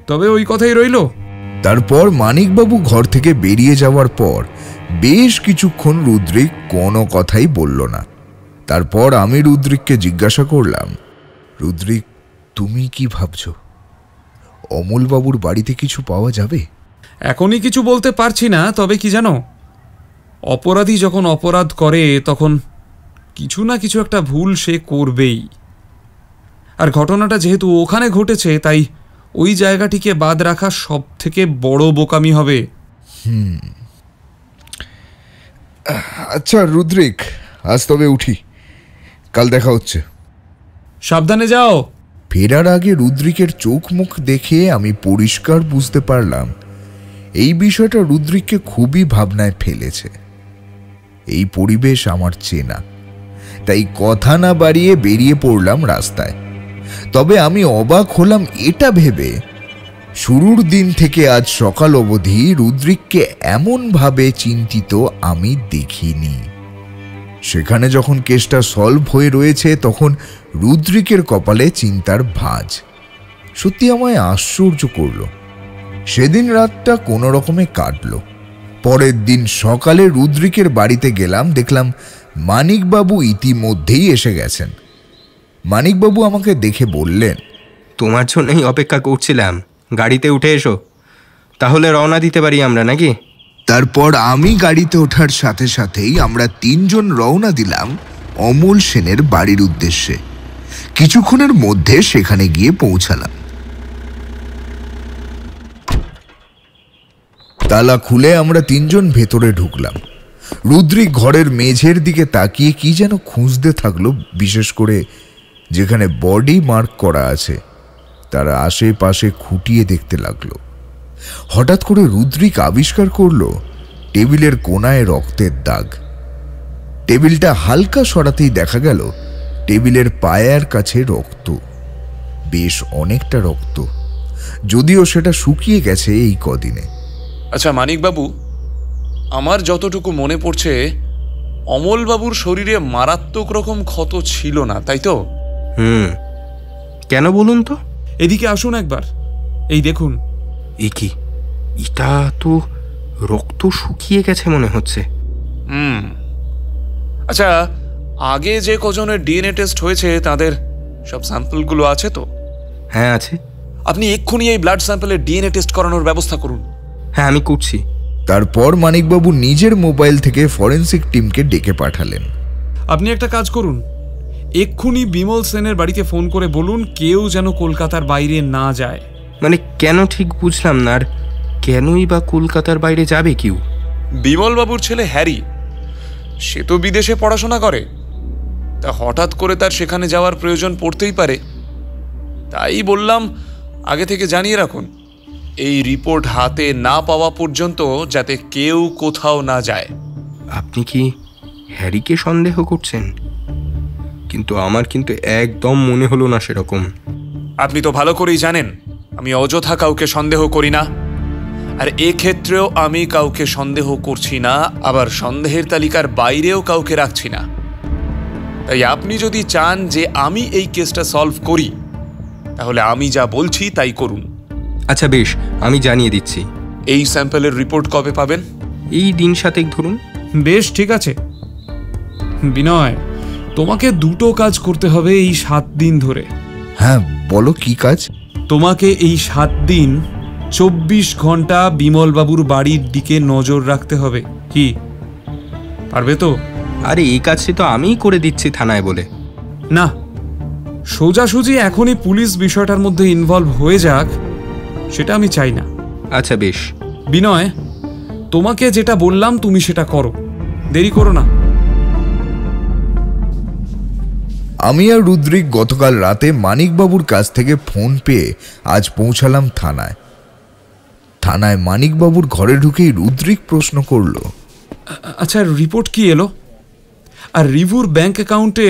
তবে ওই কথাই রইল। তারপর মানিকবাবু ঘর থেকে বেরিয়ে যাওয়ার পর বেশ কিছুক্ষণ রুদ্রিক কোনো কথাই বলল না। তারপর আমি রুদ্রিককে জিজ্ঞাসা করলাম, রুদ্রিক, তুমি কি ভাবছো? অমলবাবুর বাড়িতে কিছু পাওয়া যাবে? এখনই কিছু বলতে পারছি না, তবে কি জানো, অপরাধী যখন অপরাধ করে তখন কিছু না কিছু একটা ভুল সে করবেই। আর ঘটনাটা যেহেতু ওখানে ঘটেছে, তাই ওই জায়গাটিকে বাদ রাখা সব থেকে বড় বোকামি হবে। আচ্ছা রুদ্রিক, আজ তবে উঠি, কাল দেখা হচ্ছে। সাবধানে যাও। ফেরার আগে রুদ্রিকের চোখ মুখ দেখে আমি পরিষ্কার বুঝতে পারলাম এই বিষয়টা রুদ্রিককে খুবই ভাবনায় ফেলেছে। এই পরিবেশ আমার চেনা, তাই কথা না বাড়িয়ে বেরিয়ে পড়লাম রাস্তায়। তবে আমি অবাক হলাম এটা ভেবে, শুরুর দিন থেকে আজ সকাল অবধি রুদ্রিককে এমনভাবে চিন্তিত আমি দেখিনি। সেখানে যখন কেসটা সলভ হয়ে রয়েছে, তখন রুদ্রিকের কপালে চিন্তার ভাঁজ। সত্যি আমায় আশ্চর্য করল। সেদিন রাতটা কোনো রকমে কাটল। পরের দিন সকালে রুদ্রিকের বাড়িতে গেলাম, দেখলাম মানিকবাবু ইতিমধ্যেই এসে গেছেন। মানিকবাবু আমাকে দেখে বললেন, তোমার জন্যই অপেক্ষা করছিলাম, গাড়িতে উঠে এসো, তাহলে রওনা দিতে পারি আমরা নাকি? তারপর আমি গাড়িতে ওঠার সাথে সাথেই আমরা 3 জন রওনা দিলাম অমল সেনের বাড়ির উদ্দেশ্যে। কিছুক্ষণের মধ্যে সেখানে গিয়ে পৌঁছালাম। তালা খুলে আমরা 3 জন ভেতরে ঢুকলাম। রুদ্রিক ঘরের মেঝের দিকে তাকিয়ে কি যেন খুঁজতে থাকলো, বিশেষ করে যেখানে বডি মার্ক করা আছে তার আশেপাশে খুঁটিয়ে দেখতে লাগলো। হঠাৎ করে রুদ্রিক আবিষ্কার করলো টেবিলের কোনায় রক্তের দাগ। টেবিলটা হালকা সরাতেই দেখা গেল টেবিলের পায়ার কাছে রক্ত, বেশ অনেকটা রক্ত, যদিও সেটা শুকিয়ে গেছে এই কদিনে। আচ্ছা মানিকবাবু, আমার যতটুকু মনে পড়ছে অমলবাবুর শরীরে মারাত্মক রকম ক্ষত ছিল না, তাই তো? কেন বলুন তো? এদিকে আসুন একবার, এই দেখুন। এ কি, এটা তো রক্ত শুকিয়ে গেছে মনে হচ্ছে। আচ্ছা, আগে যে কজনের ডিএনএ টেস্ট হয়েছে তাদের সব স্যাম্পলগুলো আছে তো? হ্যাঁ আছে। আপনি এক্ষুনি এই ব্লাড স্যাম্পলের ডিএনএ টেস্ট করানোর ব্যবস্থা করুন। হ্যাঁ, আমি করছি। তারপর মানিকবাবু নিজের মোবাইল থেকে ফরেন্সিক টিমকে ডেকে পাঠালেন। আপনি একটা কাজ করুন, এক্ষুনি বিমল সেনের বাড়িতে ফোন করে বলুন কেউ যেন কলকাতার বাইরে না যায়। মানে কেন ঠিক বুঝলাম না, আর কেনই বা কলকাতার বাইরে যাবে কেউ? বিমলবাবুর ছেলে হ্যারি, সে তো বিদেশে পড়াশোনা করে, তা হঠাৎ করে তার সেখানে যাওয়ার প্রয়োজন পড়তেই পারে। তাই বললাম আগে থেকে জানিয়ে রাখুন, এই রিপোর্ট হাতে না পাওয়া পর্যন্ত যাতে কেউ কোথাও না যায়। আপনি কি হ্যারিকে সন্দেহ করছেন? কিন্তু আমার কিন্তু একদম মনে হলো না সেরকম। আপনি তো ভালো করেই জানেন আমি অযথা কাউকে সন্দেহ করি না, আর এক্ষেত্রেও আমি কাউকে সন্দেহ করছি না, আবার সন্দেহের তালিকার বাইরেও কাউকে রাখছি না। তাই আপনি যদি চান যে আমি এই কেসটা সলভ করি, তাহলে আমি যা বলছি তাই করুন। আচ্ছা বেশ, আমি জানিয়ে দিচ্ছি। এই স্যাম্পলের রিপোর্ট কবে পাবেন? এই দিন 7 ধরুন। বেশ, ঠিক আছে। বিনয়, তোমাকে দুটো কাজ করতে হবে এই 7 দিন ধরে। হ্যাঁ বলো, কি কাজ? তোমাকে এই 7 দিন 24 ঘন্টা বিমলবাবুর বাড়ির দিকে নজর রাখতে হবে। কি পারবে তো? আরে এই কাজটি তো আমিই করে দিচ্ছি থানায় বলে। না, সোজাসুজি এখনই পুলিশ বিষয়টার মধ্যে ইনভলভ হয়ে যাক, সেটা আমি চাই না। আচ্ছা বেশ। বিনয়, তোমাকে যেটা বললাম তুমি সেটা করো, দেরি করো না। আমি আর রুদ্রিক গতকাল রাতে মানিকবাবুর কাছ থেকে ফোন পেয়ে আজ পৌঁছালাম থানায়। থানায় মানিকবাবুর ঘরে ঢুকেই রুদ্রিক প্রশ্ন করল, আচ্ছা রিপোর্ট কি এলো? আর রিভুর ব্যাংক অ্যাকাউন্টে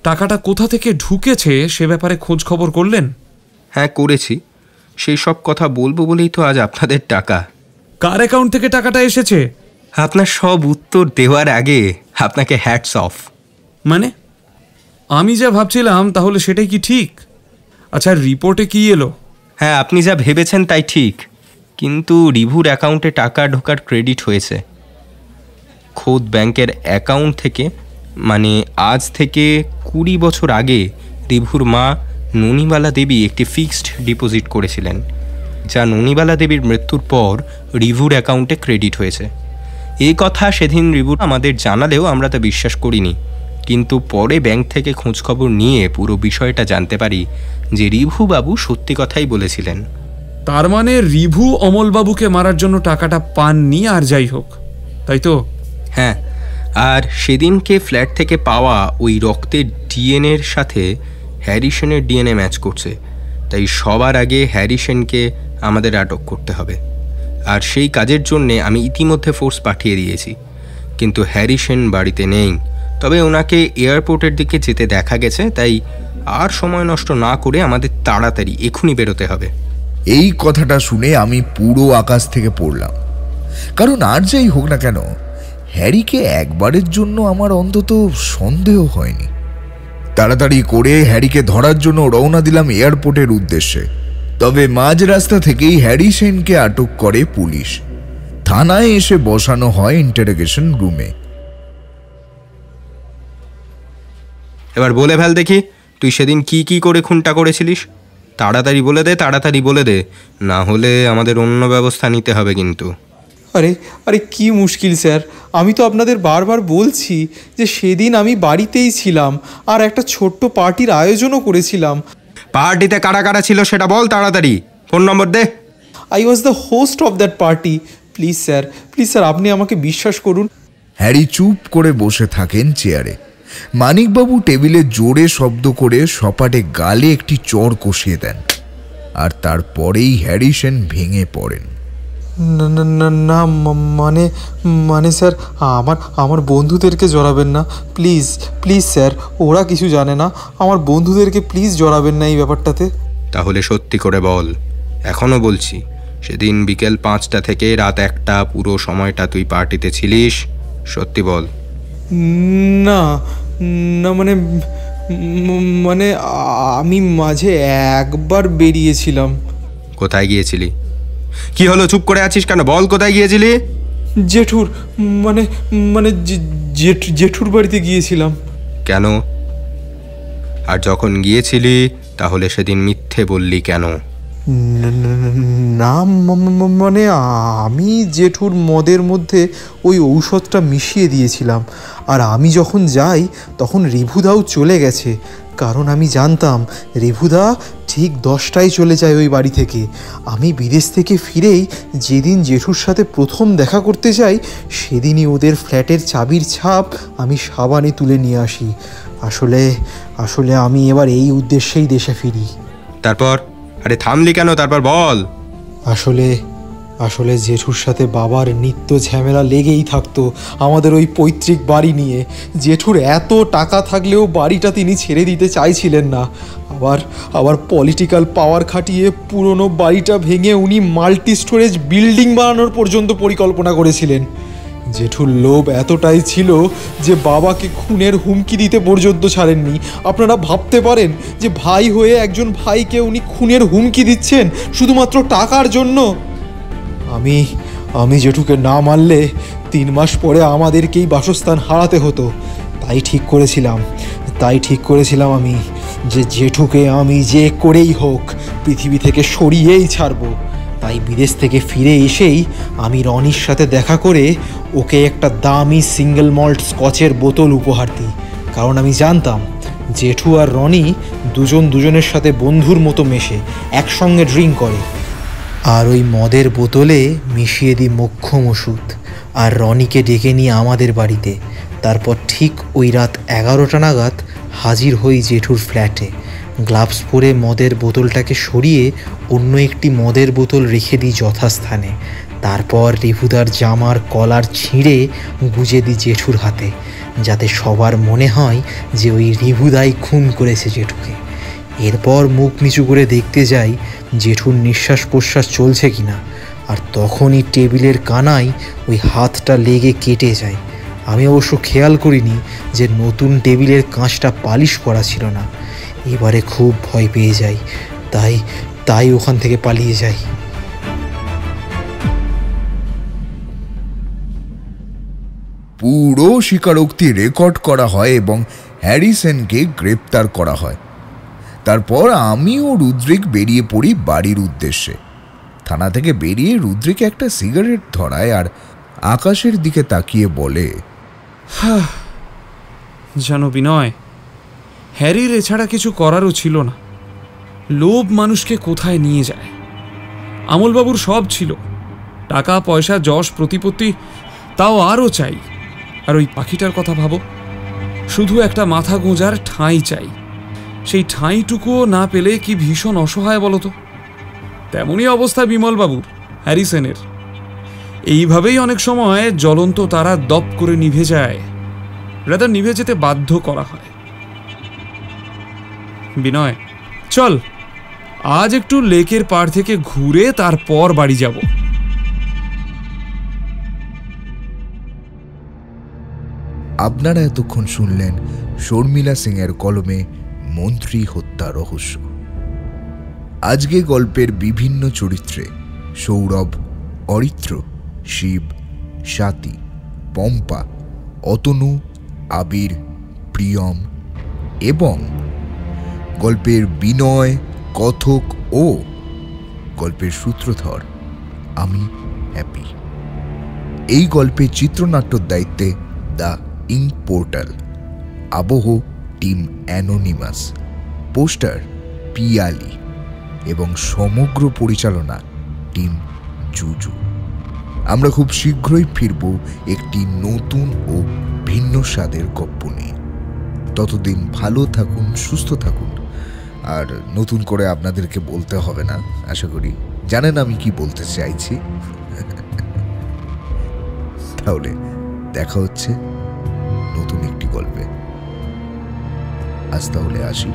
টাকাটা কোথা থেকে ঢুকেছে সে ব্যাপারে খোঁজ খবর করলেন? হ্যাঁ করেছি, সেই সব কথা বলবো বলেই তো আজ আপনাদের টাকা। কার অ্যাকাউন্ট থেকে টাকাটা এসেছে? আপনার সব উত্তর দেওয়ার আগে আপনাকে হ্যাটস অফ। মানে আমি যা ভাবছিলাম তাহলে সেটাই কি ঠিক? আচ্ছা রিপোর্টে কি এলো? হ্যাঁ আপনি যা ভেবেছেন তাই ঠিক, কিন্তু রিভুর অ্যাকাউন্টে টাকা ঢোকার ক্রেডিট হয়েছে খোদ ব্যাংকের অ্যাকাউন্ট থেকে। মানে আজ থেকে 20 বছর আগে রিভুর মা ননিবালা দেবী একটি ফিক্সড ডিপোজিট করেছিলেন, যা ননিবালা দেবীর মৃত্যুর পর রিভুর অ্যাকাউন্টে ক্রেডিট হয়েছে। এই কথা সেদিন রিভু আমাদের জানালেও আমরা তা বিশ্বাস করিনি, কিন্তু পরে ব্যাংক থেকে খোঁজখবর নিয়ে পুরো বিষয়টা জানতে পারি যে রিভু বাবু সত্যি কথাই বলেছিলেন। তার মানে রিভু অমলবাবুকে মারার জন্য টাকাটা পাননি, আর যাই হোক, তাই তো? হ্যাঁ, আর সেদিনকে ফ্ল্যাট থেকে পাওয়া ওই রক্তের ডিএনএর সাথে হ্যারিসনের ডিএনএ ম্যাচ করছে, তাই সবার আগে হ্যারিসনকে আমাদের আটক করতে হবে। আর সেই কাজের জন্যে আমি ইতিমধ্যে ফোর্স পাঠিয়ে দিয়েছি, কিন্তু হ্যারিসন বাড়িতে নেই। তবে ওনাকে এয়ারপোর্টের দিকে যেতে দেখা গেছে, তাই আর সময় নষ্ট না করে আমাদের তাড়াতাড়ি এখনই বেরোতে হবে। এই কথাটা শুনে আমি পুরো আকাশ থেকে পড়লাম, কারণ আর যাই হোক না কেন হ্যারিকে একবারের জন্য আমার অন্তত সন্দেহ হয়নি। তাড়াতাড়ি করে হ্যারিকে ধরার জন্য রওনা দিলাম এয়ারপোর্টের উদ্দেশ্যে। তবে মাঝ রাস্তা থেকেই হ্যারিসনকে আটক করে পুলিশ। থানায় এসে বসানো হয় ইন্টারোগেশন রুমে। এবার বলে ফেল দেখি, তুই সেদিন কি কি করে খুনটা করেছিলিস? তাড়াতাড়ি বলে দে, তাড়াতাড়ি বলে দে, না হলে আমাদের অন্য ব্যবস্থা নিতে হবে কিন্তু। আরে আরে কি মুশকিল স্যার, আমি তো আপনাদের বারবার বলছি যে সেদিন আমি বাড়িতেই ছিলাম আর একটা ছোট্ট পার্টির আয়োজনও করেছিলাম। পার্টিতে কারা কারা ছিল সেটা বল তাড়াতাড়ি, ফোন নম্বর দে। I was the host of that party. Please sir আপনি আমাকে বিশ্বাস করুন। হ্যারি চুপ করে বসে থাকেন চেয়ারে। মানিকবাবু টেবিলে জোরে শব্দ করে সপাটে গালে একটি চড় কষিয়ে দেন, আর তারপরেই হ্যারিসন ভেঙে পড়েন। না মানে স্যার, আমার বন্ধুদেরকে জড়াবেন না প্লিজ স্যার, ওরা কিছু জানে না। আমার বন্ধুদেরকে প্লিজ জড়াবেন না এই ব্যাপারটাতে। তাহলে সত্যি করে বল, এখনও বলছি, সেদিন বিকেল 5টা থেকে রাত 1টা পুরো সময়টা তুই পার্টিতে ছিলিস? সত্যি বল। না মানে আমি মাঝে একবার বেরিয়েছিলাম। কোথায় গিয়েছিলি? কি হলো, চুপ করে আছিস কেন? বল কোথায় গিয়েছিলি? জেঠুর মানে জেঠুর বাড়িতে গিয়েছিলাম। কেন? আর যখন গিয়েছিলি তাহলে সেদিন মিথ্যে বললি কেন? না মানে আমি জেঠুর মদের মধ্যে ওই ঔষধটা মিশিয়ে দিয়েছিলাম, আর আমি যখন যাই তখন রিভুদাও চলে গেছে, কারণ আমি জানতাম রিভুদা ঠিক 10টায় চলে যায় ওই বাড়ি থেকে। আমি বিদেশ থেকে ফিরেই যেদিন জেঠুর সাথে প্রথম দেখা করতে যাই, সেদিনই ওদের ফ্ল্যাটের চাবির ছাপ আমি সাবানে তুলে নিয়ে আসি। আসলে আমি এবার এই উদ্দেশ্যেই দেশে ফিরি। তারপর? আরে থামলি কেন? তারপর বল। আসলে জেঠুর সাথে বাবার নিত্য ঝামেলা লেগেই থাকতো আমাদের ওই পৈতৃক বাড়ি নিয়ে। জেঠুর এত টাকা থাকলেও বাড়িটা তিনি ছেড়ে দিতে চাইছিলেন না। আবার পলিটিক্যাল পাওয়ার খাটিয়ে পুরনো বাড়িটা ভেঙে উনি মাল্টি স্টোরেজ বিল্ডিং বানানোর পর্যন্ত পরিকল্পনা করেছিলেন। জেঠুর লোভ এতটাই ছিল যে বাবাকে খুনের হুমকি দিতে পর্যন্ত ছাড়েননি। আপনারা ভাবতে পারেন যে ভাই হয়ে একজন ভাইকে উনি খুনের হুমকি দিচ্ছেন শুধুমাত্র টাকার জন্য? আমি জেঠুকে না মারলে 3 মাস পরে আমাদেরকেই বাসস্থান হারাতে হতো। তাই ঠিক করেছিলাম আমি যে জেঠুকে আমি যে করেই হোক পৃথিবী থেকে সরিয়েই ছাড়বো। তাই বিদেশ থেকে ফিরে এসেই আমি রনির সাথে দেখা করে ওকে একটা দামি সিঙ্গেল মল্ট স্কচের বোতল উপহার দিই। কারণ আমি জানতাম জেঠু আর রনি দুজনের সাথে বন্ধুর মতো মেশে একসঙ্গে ড্রিঙ্ক করে। আর ওই মদের বোতলে মিশিয়ে দিই মোক্ষম ওষুধ আর রনিকে ডেকে নিয়ে আমাদের বাড়িতে। তারপর ঠিক ওই রাত 11টা নাগাদ হাজির হই জেঠুর ফ্ল্যাটে। গ্লাভস পরে মদের বোতলটাকে সরিয়ে অন্য একটি মদের বোতল রেখে দিই যথাস্থানে। তারপর রিভুদার জামার কলার ছিঁড়ে গুজে দিই জেঠুর হাতে, যাতে সবার মনে হয় যে ওই রিভুদাই খুন করেছে জেঠুকে। এরপর মুখ নিচু করে দেখতে যাই জেঠুর নিঃশ্বাস প্রশ্বাস চলছে কিনা। আর তখনই টেবিলের কানায় ওই হাতটা লেগে কেটে যায়। আমি অবশ্য খেয়াল করিনি যে নতুন টেবিলের কাঁচটা পালিশ করা ছিল না। এবারে খুব ভয় পেয়ে যাই, তাই ওখান থেকে পালিয়ে যাই। পুরো স্বীকারোক্তি রেকর্ড করা হয় এবং হ্যারিসনকে গ্রেপ্তার করা হয়। তারপর আমি ও রুদ্রিক বেরিয়ে পড়ি বাড়ির উদ্দেশ্যে। থানা থেকে বেরিয়ে রুদ্রিক একটা সিগারেট ধরায় আর আকাশের দিকে তাকিয়ে বলে, জানো বিনয়, হ্যারির এছাড়া কিছু করারও ছিল না। লোভ মানুষকে কোথায় নিয়ে যায়। আমলবাবুর সব ছিল, টাকা পয়সা যশ প্রতিপত্তি, তাও আরও চাই। আর ওই পাখিটার কথা ভাবো, শুধু একটা মাথা গোঁজার ঠাঁই চাই। সেই ঠাঁইটুকুও না পেলে কি ভীষণ অসহায় বলতো। তেমনই অবস্থা বিমলবাবুর, হ্যারিসেনের। এইভাবেই অনেক সময় জ্বলন্ত তারা দপ করে নিভে যায়, রাদার নিভে যেতে বাধ্য করা হয়। বিনয়, চল আজ একটু লেকের পাড় থেকে ঘুরে তারপর বাড়ি যাব। আপনারা এতক্ষণ শুনলেন শর্মিলা সিং এর কলমে মন্ত্রী হত্যা রহস্য। আজকে গল্পের বিভিন্ন চরিত্রে সৌরভ, অরিত্র, শিব, স্বাতী, পম্পা, অতনু, আবির, প্রিয়ম এবং গল্পের বিনয়, কথক ও গল্পের সূত্রধর আমি হ্যাপি। এই গল্পের চিত্রনাট্যর দায়িত্বে দ্য ইঙ্ক পোর্টাল, আবহ টিম অ্যানোনিমাস, পোস্টার পিয়ালি এবং সমগ্র পরিচালনা টিম জুজু। আমরা খুব শীঘ্রই ফিরব একটি নতুন ও ভিন্ন স্বাদের গল্প নিয়ে। ততদিন ভালো থাকুন, সুস্থ থাকুন। আর নতুন করে আপনাদেরকে বলতে হবে না, আশা করি জানেন আমি কি বলতে চাইছি। তাহলে দেখা হচ্ছে নতুন একটি গল্পে। আজ তাহলে আসি।